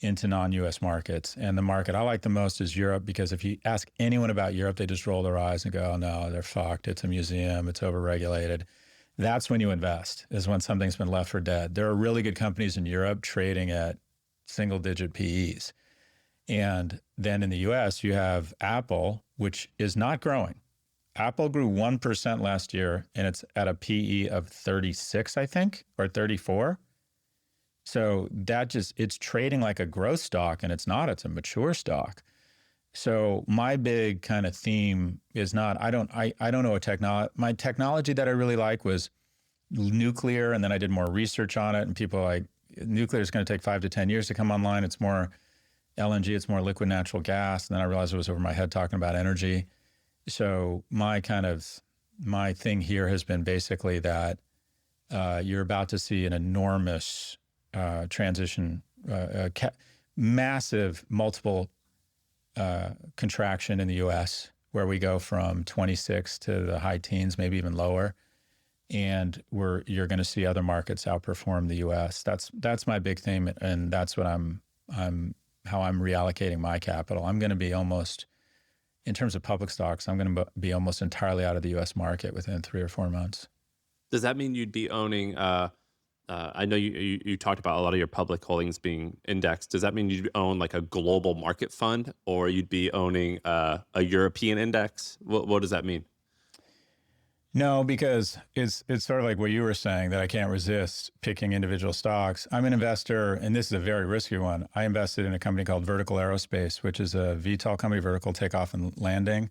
into non-US markets. And the market I like the most is Europe, because if you ask anyone about Europe, they just roll their eyes and go, oh, no, they're fucked. It's a museum. It's overregulated. That's when you invest, is when something's been left for dead. There are really good companies in Europe trading at single-digit PEs. And then in the US, you have Apple, which is not growing. Apple grew 1% last year, and it's at a PE of 36, I think, or 34. So it's trading like a growth stock, and it's not, it's a mature stock. So my big kind of theme is not, I don't know my technology that I really like was nuclear, and then I did more research on it, and people are like, nuclear is going to take 5 to 10 years to come online. It's more LNG, it's more liquid natural gas. And then I realized it was over my head talking about energy. So my thing here has been basically that you're about to see an enormous transition massive multiple contraction in the U.S., where we go from 26 to the high teens, maybe even lower. And you're going to see other markets outperform the U.S. That's my big theme, and that's what how I'm reallocating my capital. I'm going to be almost, in terms of public stocks, I'm going to be almost entirely out of the U.S. market within 3 or 4 months. Does that mean you'd be owning? I know you talked about a lot of your public holdings being indexed. Does that mean you'd own like a global market fund, or you'd be owning a European index? What does that mean? No, because it's sort of like what you were saying, that I can't resist picking individual stocks. I'm an investor, and this is a very risky one. I invested in a company called Vertical Aerospace, which is a VTOL company, vertical takeoff and landing.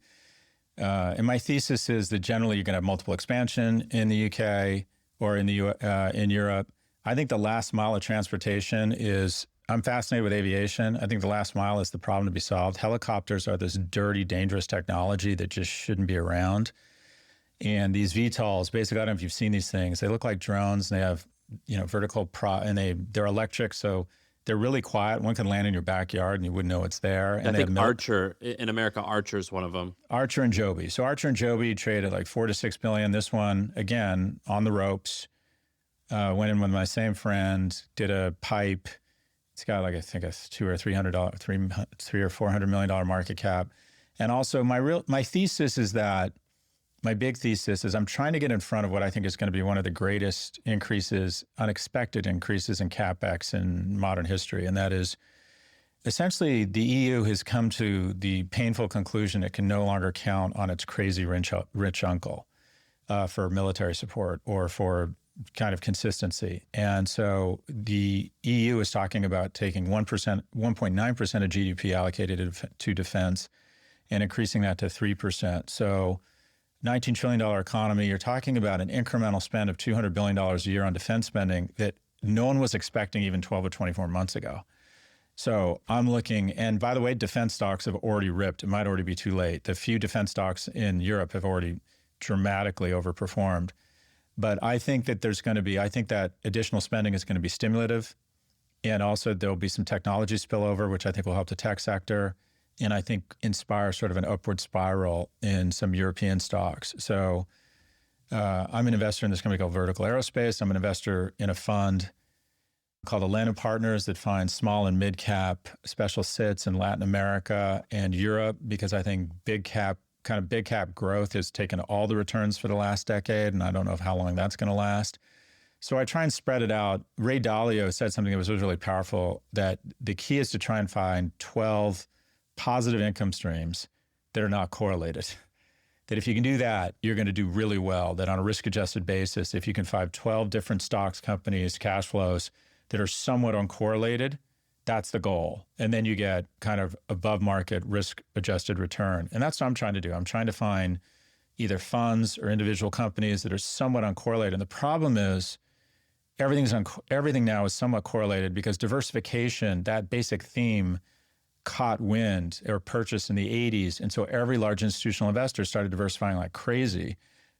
And my thesis is that generally you're going to have multiple expansion in the UK or in Europe. I think the last mile of transportation is, I'm fascinated with aviation. I think the last mile is the problem to be solved. Helicopters are this dirty, dangerous technology that just shouldn't be around. And these VTOLs, basically, I don't know if you've seen these things. They look like drones, and they have, vertical and they're electric, so they're really quiet. One can land in your backyard and you wouldn't know it's there. And I think Archer, in America, Archer is one of them. Archer and Joby. So Archer and Joby trade at like $4 to $6 billion. This one, again, on the ropes. Went in with my same friend, did a pipe. It's got like, I think, a $300 or $400 million market cap. And also my thesis is that, my big thesis is I'm trying to get in front of what I think is going to be one of the greatest unexpected increases in CapEx in modern history. And that is essentially the EU has come to the painful conclusion it can no longer count on its crazy rich uncle for military support or for kind of consistency. And so the EU is talking about taking 1.9% of GDP allocated to defense and increasing that to 3%. So $19 trillion economy, you're talking about an incremental spend of $200 billion a year on defense spending that no one was expecting even 12 or 24 months ago. So I'm looking, and by the way, defense stocks have already ripped. It might already be too late. The few defense stocks in Europe have already dramatically overperformed. But I think that I think that additional spending is going to be stimulative. And also there'll be some technology spillover, which I think will help the tech sector. And I think inspire sort of an upward spiral in some European stocks. So I'm an investor in this company called Vertical Aerospace. I'm an investor in a fund called Atlantic Partners that finds small and mid-cap special sits in Latin America and Europe, because I think big cap growth has taken all the returns for the last decade, and I don't know how long that's going to last. So I try and spread it out. Ray Dalio said something that was really powerful, that the key is to try and find 12 positive income streams that are not correlated. That if you can do that, you're going to do really well. That on a risk-adjusted basis, if you can find 12 different stocks, companies, cash flows that are somewhat uncorrelated, that's the goal. And then you get kind of above market risk-adjusted return. And that's what I'm trying to do. I'm trying to find either funds or individual companies that are somewhat uncorrelated. And the problem is everything now is somewhat correlated, because diversification, that basic theme, caught wind or purchased in the 80s. And so every large institutional investor started diversifying like crazy,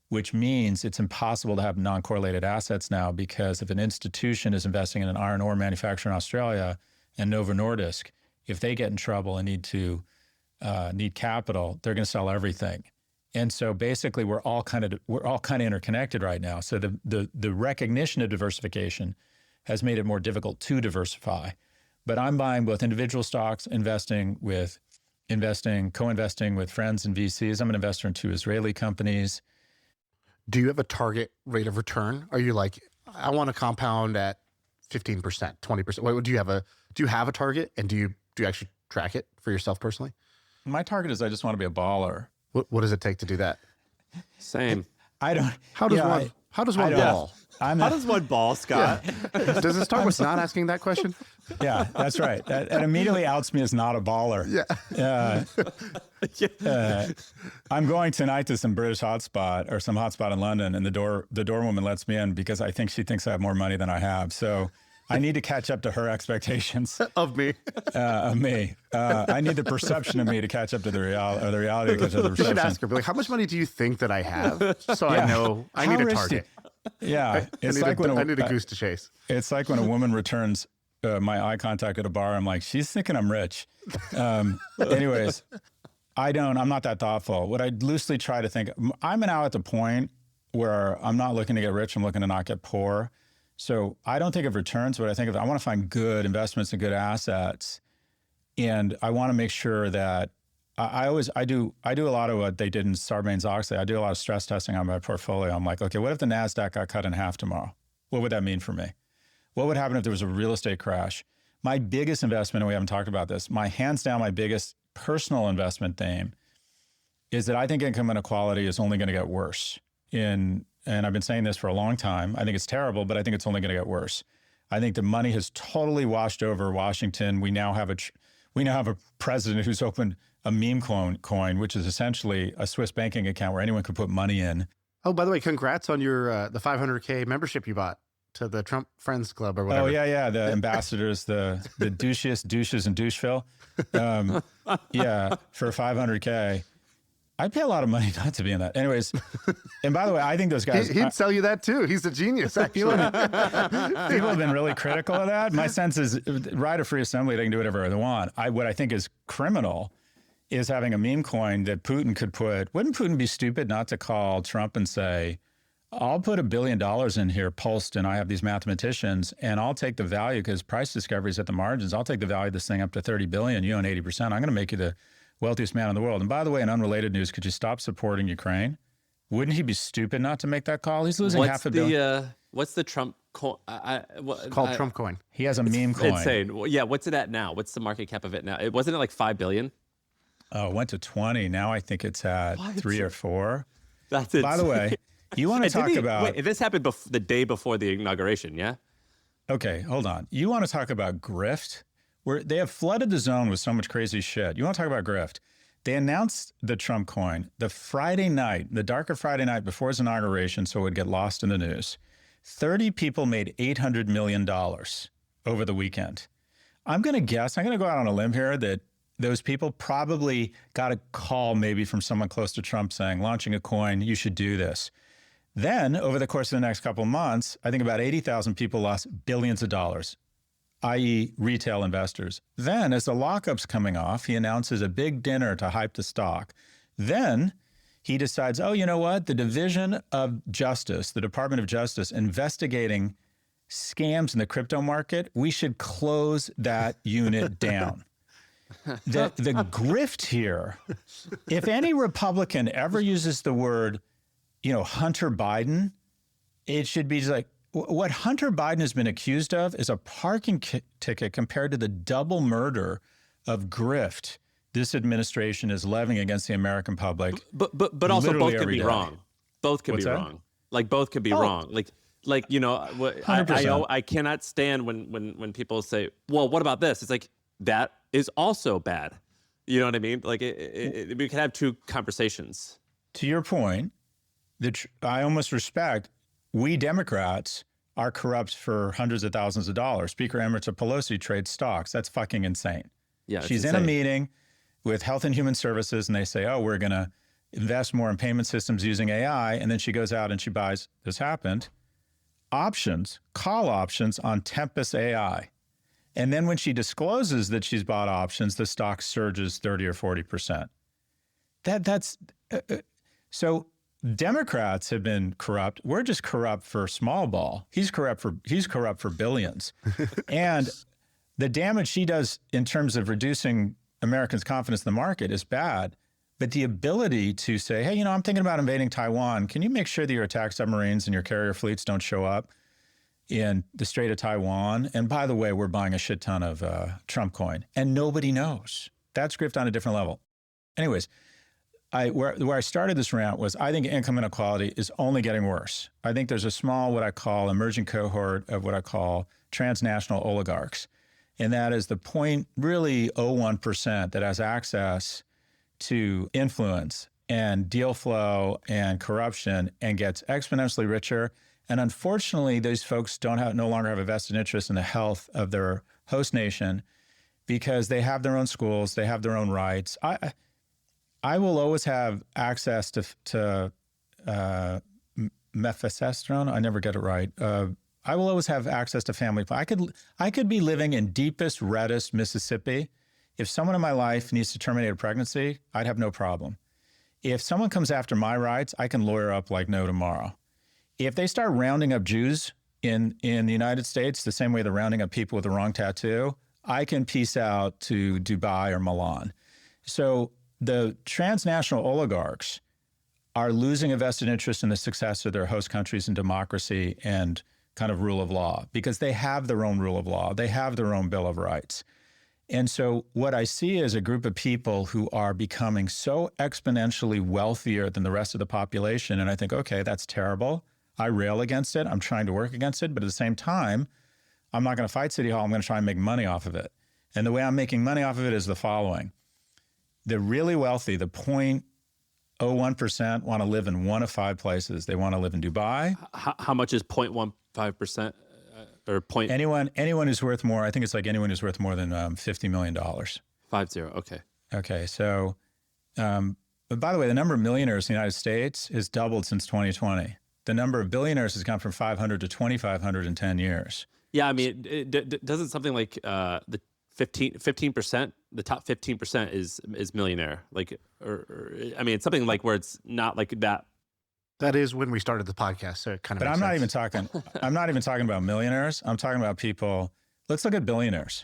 which means it's impossible to have non-correlated assets now, because if an institution is investing in an iron ore manufacturer in Australia and Novo Nordisk, if they get in trouble and need capital, they're going to sell everything. And so basically we're all kind of interconnected right now. So the recognition of diversification has made it more difficult to diversify. But I'm buying both individual stocks, co-investing with friends and VCs. I'm an investor in 2 Israeli companies. Do you have a target rate of return? Are you like, I want to compound at 15%, 20%? Do you have a target, and do you actually track it for yourself personally? My target is I just want to be a baller. What does it take to do that? Same. I don't. How does one ball? How does one ball, Scott? Yeah. Does it start with not asking that question? Yeah, that's right. That immediately outs me as not a baller. Yeah. I'm going tonight to some British hotspot or some hotspot in London, and the doorwoman lets me in because I think she thinks I have more money than I have. So I need to catch up to her expectations of me. I need the perception of me to catch up to the reality to catch up to the perception. You should ask her, like, how much money do you think that I have? So I know I need a target. Yeah, I need a goose to chase. It's like when a woman returns my eye contact at a bar. I'm like, she's thinking I'm rich. Anyways, I'm not that thoughtful. What I loosely try to think, I'm now at the point where I'm not looking to get rich, I'm looking to not get poor. So I don't think of returns, but I want to find good investments and good assets. And I want to make sure that I do a lot of what they did in Sarbanes-Oxley. I do a lot of stress testing on my portfolio. I'm like, okay, what if the NASDAQ got cut in half tomorrow? What would that mean for me? What would happen if there was a real estate crash? My biggest investment, and we haven't talked about this, hands down, my biggest personal investment theme is that I think income inequality is only going to get worse. And I've been saying this for a long time. I think it's terrible, but I think it's only going to get worse. I think the money has totally washed over Washington. We now have a president who's opened a meme coin, which is essentially a Swiss banking account where anyone could put money in. Oh, by the way, congrats on your the 500K membership you bought to the Trump Friends Club or whatever. Oh, yeah. The ambassadors, the douches and doucheville. For 500K. I'd pay a lot of money not to be in that. Anyways, and by the way, I think those guys... He'd sell you that too. He's a genius, actually. People have been really critical of that. My sense is right of free assembly, they can do whatever they want. What I think is criminal is having a meme coin that Putin could put... Wouldn't Putin be stupid not to call Trump and say, I'll put $1 billion in here, pulsed, and I have these mathematicians, and I'll take the value because price discovery is at the margins. I'll take the value of this thing up to 30 billion. You own 80%. I'm going to make you the wealthiest man in the world. And by the way, in unrelated news, could you stop supporting Ukraine? Wouldn't he be stupid not to make that call? He's losing half a billion. What's the Trump coin? It's called Trump coin. He has a meme coin. Insane. Well, yeah, what's it at now? What's the market cap of it now? Wasn't it like 5 billion? Oh, it went to 20. Now I think it's at 3 or 4. That's it. By the way, you want to talk about... Wait, this happened the day before the inauguration, yeah? Okay, hold on. You want to talk about grift? They have flooded the zone with so much crazy shit. You want to talk about grift? They announced the Trump coin the Friday night, the darker Friday night before his inauguration, so it would get lost in the news. 30 people made $800 million over the weekend. I'm going to guess, I'm going to go out on a limb here, that those people probably got a call maybe from someone close to Trump saying, launching a coin, you should do this. Then, over the course of the next couple of months, I think about 80,000 people lost billions of dollars, i.e. retail investors. Then, as the lockup's coming off, he announces a big dinner to hype the stock. Then he decides, oh, you know what? The Division of Justice, the Department of Justice, investigating scams in the crypto market, we should close that unit down. The grift here, if any Republican ever uses the word, Hunter Biden, it should be just like, what Hunter Biden has been accused of is a parking ticket compared to the double murder of grift this administration is levying against the American public. But also both could be wrong. Both could be that? wrong. Like both could be wrong. Like I cannot stand when people say, well, what about this? It's like, that is also bad. You know what I mean? Like we could have two conversations. To your point, I almost respect, we Democrats are corrupt for hundreds of thousands of dollars. Speaker Emeritus Pelosi trades stocks. That's fucking insane. Yeah, she's in a meeting with Health and Human Services and they say, oh, we're going to invest more in payment systems using AI. And then she goes out and she buys, this happened, call options on Tempest AI. And then when she discloses that she's bought options, the stock surges 30 or 40%. So Democrats have been corrupt. We're just corrupt for small ball. He's corrupt for billions. And the damage she does in terms of reducing Americans' confidence in the market is bad. But the ability to say, hey, I'm thinking about invading Taiwan. Can you make sure that your attack submarines and your carrier fleets don't show up in the Strait of Taiwan? And by the way, we're buying a shit ton of Trump coin. And nobody knows. That's grift on a different level. Anyways, where I started this rant was I think income inequality is only getting worse. I think there's a small, what I call, emerging cohort of what I call transnational oligarchs. And that is the 0.01% that has access to influence and deal flow and corruption and gets exponentially richer. And unfortunately, those folks no longer have a vested interest in the health of their host nation because they have their own schools, they have their own rights. I will always have access to mephistophone. I never get it right. I will always have access to family. I could be living in deepest, reddest Mississippi. If someone in my life needs to terminate a pregnancy, I'd have no problem. If someone comes after my rights, I can lawyer up like no tomorrow. If they start rounding up Jews in the United States the same way they're rounding up people with the wrong tattoo, I can peace out to Dubai or Milan. So the transnational oligarchs are losing a vested interest in the success of their host countries in democracy and kind of rule of law because they have their own rule of law. They have their own Bill of Rights. And so what I see is a group of people who are becoming so exponentially wealthier than the rest of the population. And I think, okay, that's terrible. I rail against it. I'm trying to work against it. But at the same time, I'm not going to fight City Hall. I'm going to try and make money off of it. And the way I'm making money off of it is the following. The really wealthy, the 0.01% want to live in one of 5 places. They want to live in Dubai. How much is 0.15%? Or point anyone who's worth more, I think it's like anyone who's worth more than $50 million. 50, okay. Okay, so, but by the way, the number of millionaires in the United States has doubled since 2020. The number of billionaires has gone from 500 to 2,500 in 10 years. Yeah, I mean, doesn't something like the 15%, the top 15% is millionaire? Like, or I mean, it's something like where it's not like that. That is when we started the podcast, so it kind of. But makes I'm not sense. even talking. I'm not even talking about millionaires. I'm talking about people. Let's look at billionaires.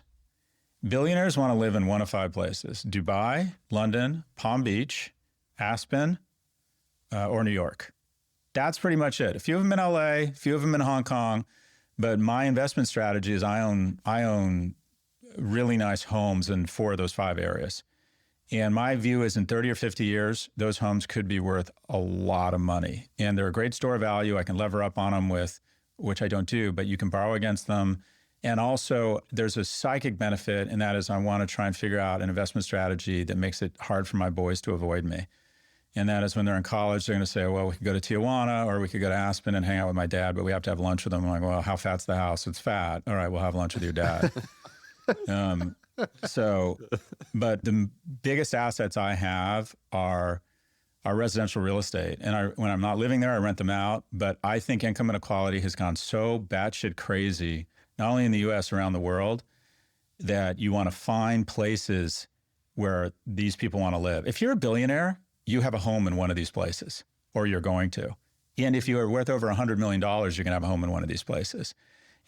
Billionaires want to live in one of 5 places: Dubai, London, Palm Beach, Aspen, or New York. That's pretty much it. A few of them in LA, a few of them in Hong Kong. But my investment strategy is I own really nice homes in 4 of those 5 areas. And my view is in 30 or 50 years, those homes could be worth a lot of money. And they're a great store of value. I can lever up on them with, which I don't do, but you can borrow against them. And also there's a psychic benefit, and that is I want to try and figure out an investment strategy that makes it hard for my boys to avoid me. And that is when they're in college, they're going to say, well, we could go to Tijuana or we could go to Aspen and hang out with my dad, but we have to have lunch with them. I'm like, well, how fat's the house? It's fat. All right, we'll have lunch with your dad. But the biggest assets I have are residential real estate. And when I'm not living there, I rent them out. But I think income inequality has gone so batshit crazy, not only in the US, around the world, that you want to find places where these people want to live. If you're a billionaire, you have a home in one of these places, or you're going to. And if you are worth over $100 million, you're going to have a home in one of these places.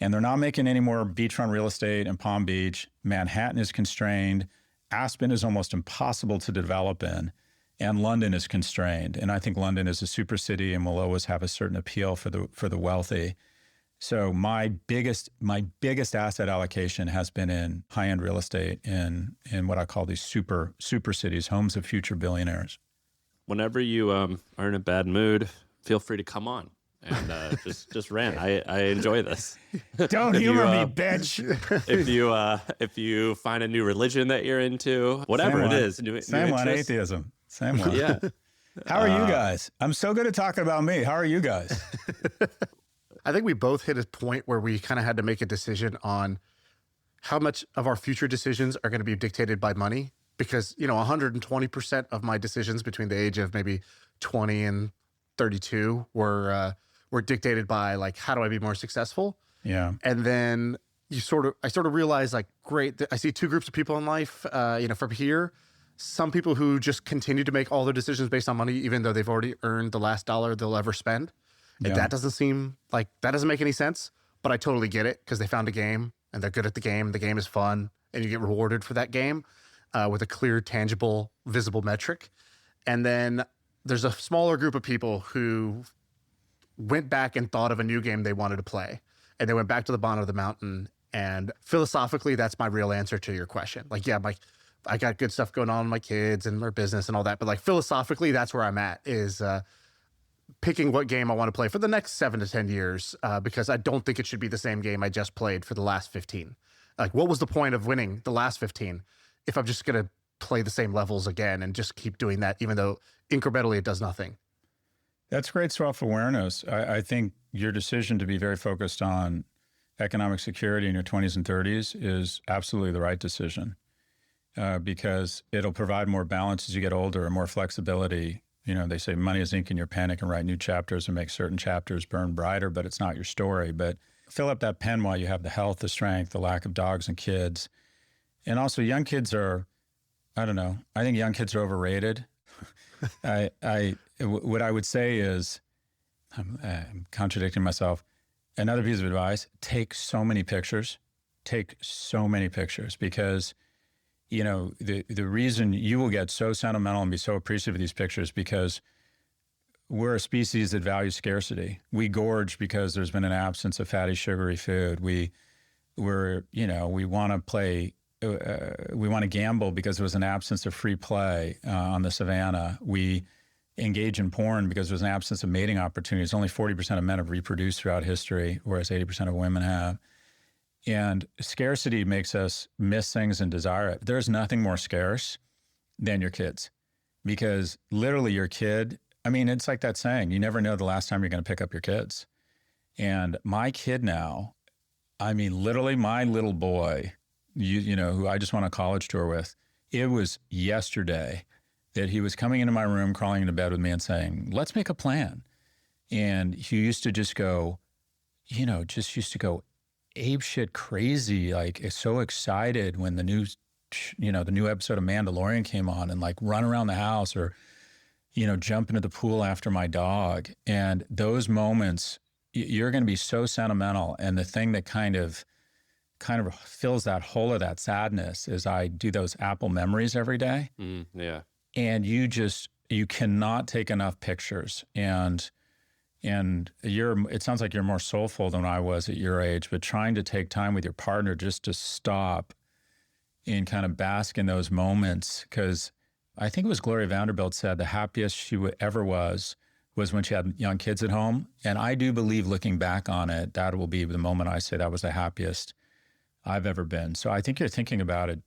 And they're not making any more beachfront real estate in Palm Beach. Manhattan is constrained. Aspen is almost impossible to develop in. And London is constrained. And I think London is a super city and will always have a certain appeal for the wealthy. So my biggest asset allocation has been in high-end real estate in what I call these super cities, homes of future billionaires. Whenever you are in a bad mood, feel free to come on. And just rant. I enjoy this. Don't humor me, bitch. If you find a new religion that you're into, whatever it is, same one, atheism. Same one. Yeah. How are you guys? I'm so good at talking about me. How are you guys? I think we both hit a point where we kind of had to make a decision on how much of our future decisions are going to be dictated by money. Because 120% of my decisions between the age of maybe 20 and 32 were dictated by like, how do I be more successful? Yeah. And then I sort of realized like, great, I see 2 groups of people in life, from here. Some people who just continue to make all their decisions based on money, even though they've already earned the last dollar they'll ever spend. Yeah. And that doesn't make any sense, but I totally get it because they found a game and they're good at the game. The game is fun and you get rewarded for that game with a clear, tangible, visible metric. And then there's a smaller group of people who went back and thought of a new game they wanted to play. And they went back to the bottom of the mountain. And philosophically, that's my real answer to your question. Like, yeah, I got good stuff going on with my kids and our business and all that. But like philosophically, that's where I'm at, is picking what game I want to play for the next 7 to 10 years, because I don't think it should be the same game I just played for the last 15. Like, what was the point of winning the last 15 if I'm just going to play the same levels again and just keep doing that, even though incrementally it does nothing? That's great self-awareness. I think your decision to be very focused on economic security in your 20s and 30s is absolutely the right decision, because it'll provide more balance as you get older and more flexibility. They say money is ink in your pen. It can write new chapters and make certain chapters burn brighter, but it's not your story. But fill up that pen while you have the health, the strength, the lack of dogs and kids. And also young kids are, I don't know, I think young kids are overrated. What I would say is, I'm contradicting myself. Another piece of advice, take so many pictures. Take so many pictures because, you know, the reason you will get so sentimental and be so appreciative of these pictures because we're a species that values scarcity. We gorge because there's been an absence of fatty, sugary food. We want to play, we want to gamble because there was an absence of free play on the savannah. We engage in porn because there's an absence of mating opportunities. Only 40% of men have reproduced throughout history, whereas 80% of women have. And scarcity makes us miss things and desire it. There's nothing more scarce than your kids because literally your kid, I mean, it's like that saying, you never know the last time you're going to pick up your kids. And my kid now, I mean, literally my little boy, you know, who I just went on a college tour with, it was yesterday that he was coming into my room, crawling into bed with me and saying, let's make a plan. And he used to just go, you know, just used to go ape shit crazy, like is so excited when the new episode of Mandalorian came on and like run around the house or, you know, jump into the pool after my dog. And those moments, you're going to be so sentimental. And the thing that kind of fills that hole of that sadness is I do those Apple memories every day. Yeah. And you cannot take enough pictures. And it sounds like you're more soulful than I was at your age, but trying to take time with your partner just to stop and kind of bask in those moments. Because I think it was Gloria Vanderbilt said the happiest she ever was when she had young kids at home. And I do believe looking back on it, that will be the moment I say that was the happiest I've ever been. So I think you're thinking about it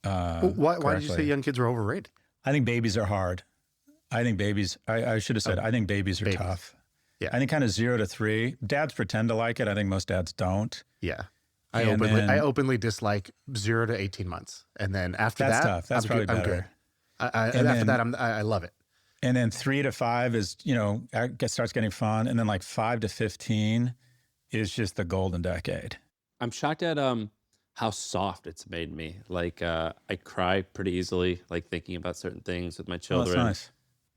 why did you say young kids are overrated? I think babies are hard. I think babies, I should have said, I think babies are tough. Yeah. I think kind of 0 to 3. Dads pretend to like it. I think most dads don't. Yeah. I openly dislike 0 to 18 months. And then after that's that, tough. That's I'm probably good. better. After that, I love it. And then 3 to 5 is, you know, starts getting fun. And then like 5 to 15 is just the golden decade. I'm shocked at how soft it's made me. Like I cry pretty easily, like thinking about certain things with my children. Oh, that's nice.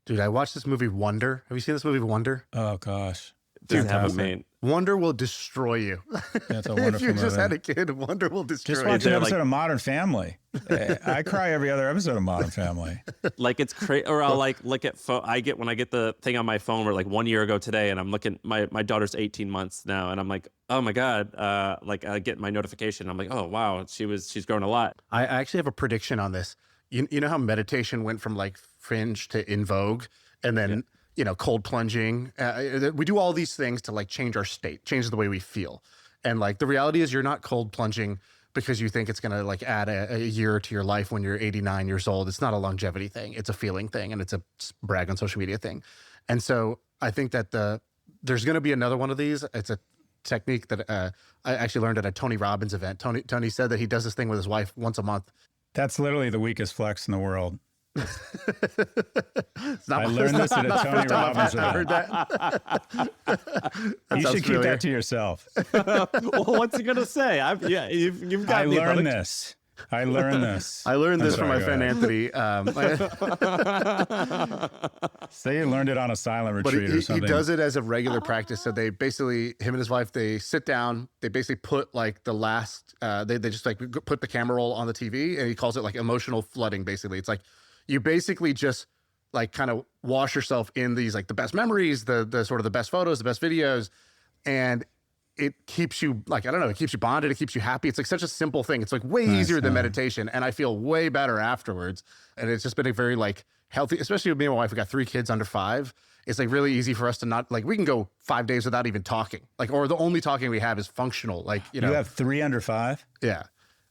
Dude, I watched this movie Wonder. Have you seen this movie Wonder? Oh gosh. Does it have a main? Wonder will destroy you. That's a wonderful If you just movie. had a kid, Wonder will destroy Just you. watch an like- episode of Modern Family. I cry every other episode of Modern Family. Like it's crazy, or I'll like look at when I get the thing on my phone where like 1 year ago today, and I'm looking, my daughter's 18 months now, and I'm like, oh my god, like I get my notification, I'm like, oh wow, she's grown a lot. I actually have a prediction on this. You know how meditation went from like fringe to in vogue, and then you know, cold plunging. We do all these things to like change our state, change the way we feel. And like the reality is, you're not cold plunging because you think it's going to like add a year to your life when you're 89 years old. It's not a longevity thing. It's a feeling thing, and it's a brag on social media thing. And so I think that there's going to be another one of these. It's a technique that I actually learned at a Tony Robbins event. Tony said that he does this thing with his wife once a month. That's literally the weakest flex in the world. I Learned learned this at a Tony Robbins I heard event. that. You should keep familiar. that to yourself. Well, what's he gonna say? You've got I me, brother. learned this. I learned this. I learned this from my sorry, friend go Anthony. Say you learned it on a silent But retreat or he something. does it as a regular practice. So they basically, him and his wife, they sit down, they basically put like the last, they just like put the camera roll on the TV, and he calls it like emotional flooding. Basically, it's like you basically just like kind of wash yourself in these like the best memories, the sort of the best photos, the best videos, and it keeps you like, I don't know, it keeps you bonded, it keeps you happy. It's like such a simple thing. It's like way easier than meditation, and I feel way better afterwards. And it's just been a very like healthy, especially with me and my wife. We got 3 kids under 5. It's like really easy for us to not like, we can go 5 days without even talking, like, or the only talking we have is functional, like, you know. You have 3 under 5? Yeah.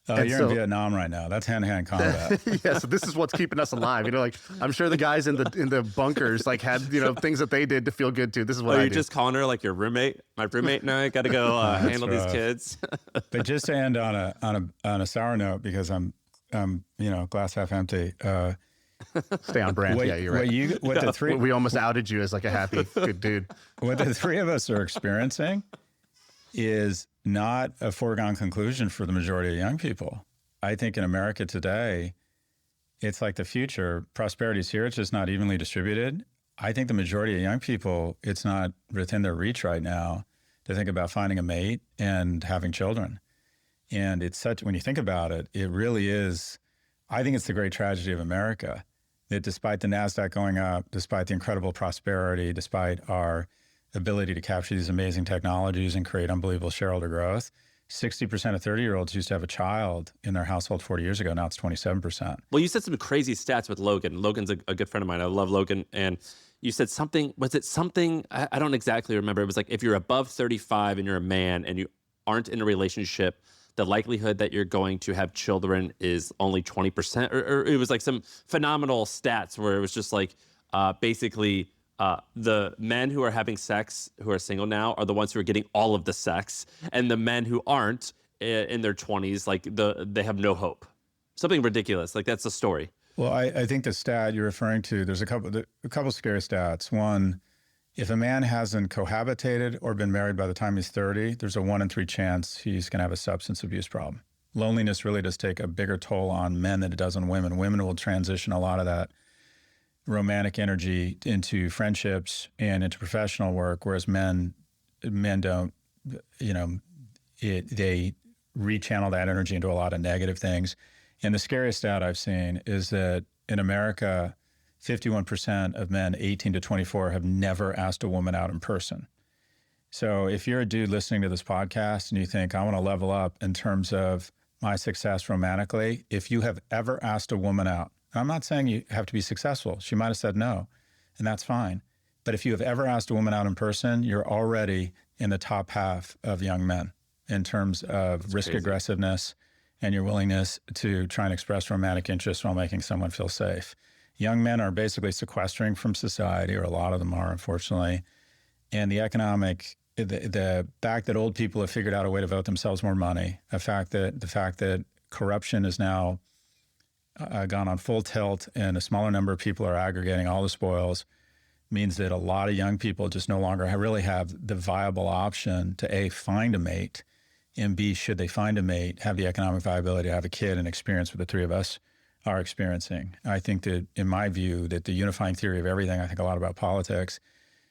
Oh, And you're so- in Vietnam right now. That's hand-to-hand combat. Yeah, so this is what's keeping us alive. You know, like I'm sure the guys in the bunkers like had, you know, things that they did to feel good too. This is what Oh, I you're do. just calling her like your roommate? My roommate and I got to go handle these rough. kids. But just to end on a sour note, because I'm you know, glass half empty. Stay on brand. Yeah, you're right. What the three We almost outed you as like a happy, good dude. what the 3 of us are experiencing is not a foregone conclusion for the majority of young people. I think in America today, it's like the future. Prosperity is here. It's just not evenly distributed. I think the majority of young people, it's not within their reach right now to think about finding a mate and having children. And it's such, when you think about it, it really is, I think it's the great tragedy of America that despite the NASDAQ going up, despite the incredible prosperity, despite our ability to capture these amazing technologies and create unbelievable shareholder growth, 60% of 30-year-olds used to have a child in their household 40 years ago. Now it's 27%. Well, you said some crazy stats with Logan. Logan's a good friend of mine. I love Logan. And you said something, was it something, I don't exactly remember. It was like if you're above 35 and you're a man and you aren't in a relationship, the likelihood that you're going to have children is only 20%. Or it was like some phenomenal stats where it was just like basically the men who are having sex, who are single now, are the ones who are getting all of the sex. And the men who aren't in their 20s, like they have no hope. Something ridiculous. Like that's the story. Well, I think the stat you're referring to, there's a couple scary stats. One, if a man hasn't cohabitated or been married by the time he's 30, there's a 1 in 3 chance he's going to have a substance abuse problem. Loneliness really does take a bigger toll on men than it does on women. Women will transition a lot of that romantic energy into friendships and into professional work, whereas men don't, they rechannel that energy into a lot of negative things. And the scariest stat I've seen is that in America, 51% of men 18 to 24 have never asked a woman out in person. So if you're a dude listening to this podcast and you think, I want to level up in terms of my success romantically, if you have ever asked a woman out, I'm not saying you have to be successful. She might have said no, and that's fine. But if you have ever asked a woman out in person, you're already in the top half of young men in terms of that's risk crazy. Aggressiveness and your willingness to try and express romantic interest while making someone feel safe. Young men are basically sequestering from society, or a lot of them are, unfortunately. And the fact that old people have figured out a way to vote themselves more money, the fact that corruption is now gone on full tilt and a smaller number of people are aggregating all the spoils, means that a lot of young people just no longer really have the viable option to A, find a mate, and B, should they find a mate, have the economic viability to have a kid and experience what the three of us are experiencing. I think that, in my view, that the unifying theory of everything, I think a lot about politics,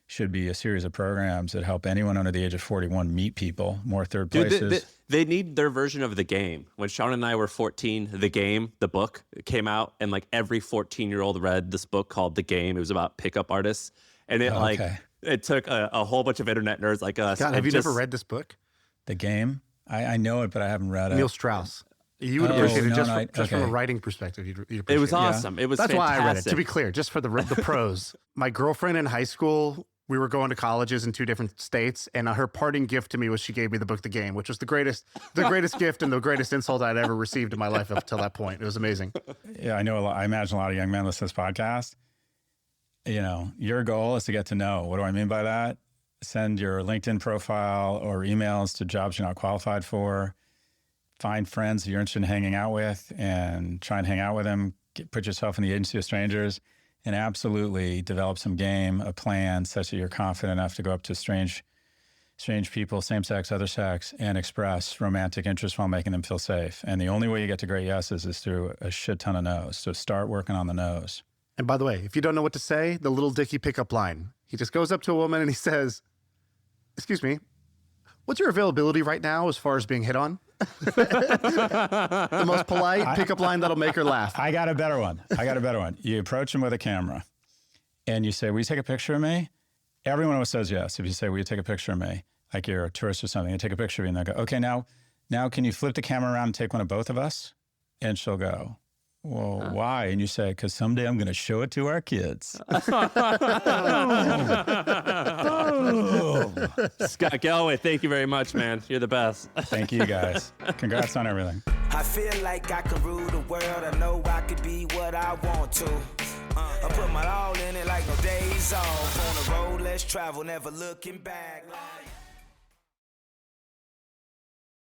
should be a series of programs that help anyone under the age of 41 meet people, more third places. They need their version of The Game. When Shaan and I were 14, The Game, the book, came out, and like every 14-year-old read this book called The Game. It was about pickup artists. And it took a whole bunch of internet nerds like us. God, have you never read this book? The Game? I know it, but I haven't read it. Neil Strauss. You would appreciate it just from a writing perspective. You'd appreciate it. It was awesome. Yeah. It was That's fantastic. why I read it, to be clear, just for the pros. My girlfriend in high school, we were going to colleges in 2 different states, and her parting gift to me was she gave me the book The Game, which was the greatest gift and the greatest insult I'd ever received in my life up till that point. It was amazing. Yeah, I know. I imagine a lot of young men listen to this podcast. Your goal is to get to know. What do I mean by that? Send your LinkedIn profile or emails to jobs you're not qualified for. Find friends you're interested in hanging out with and try and hang out with them. Put yourself in the agency of strangers and absolutely develop some game, a plan such that you're confident enough to go up to strange people, same sex, other sex, and express romantic interest while making them feel safe. And the only way you get to great yeses is through a shit ton of no's. So start working on the no's. And by the way, if you don't know what to say, the Little Dicky pickup line. He just goes up to a woman and he says, "Excuse me, what's your availability right now as far as being hit on?" The most polite pickup line that'll make her laugh. I got a better one. You approach him with a camera and you say, "Will you take a picture of me?" Everyone always says yes. If you say, "Will you take a picture of me?" Like you're a tourist or something, you take a picture of you and they go, "Okay, now can you flip the camera around and take one of both of us?" And she'll go, "Well, why?" And you say, "Because someday I'm going to show it to our kids." Scott Galloway, thank you very much, man. You're the best. Thank you, guys. Congrats on everything. I feel like I can rule the world. I know I could be what I want to. I put my all in it like no days off. On the road, let's travel, never looking back.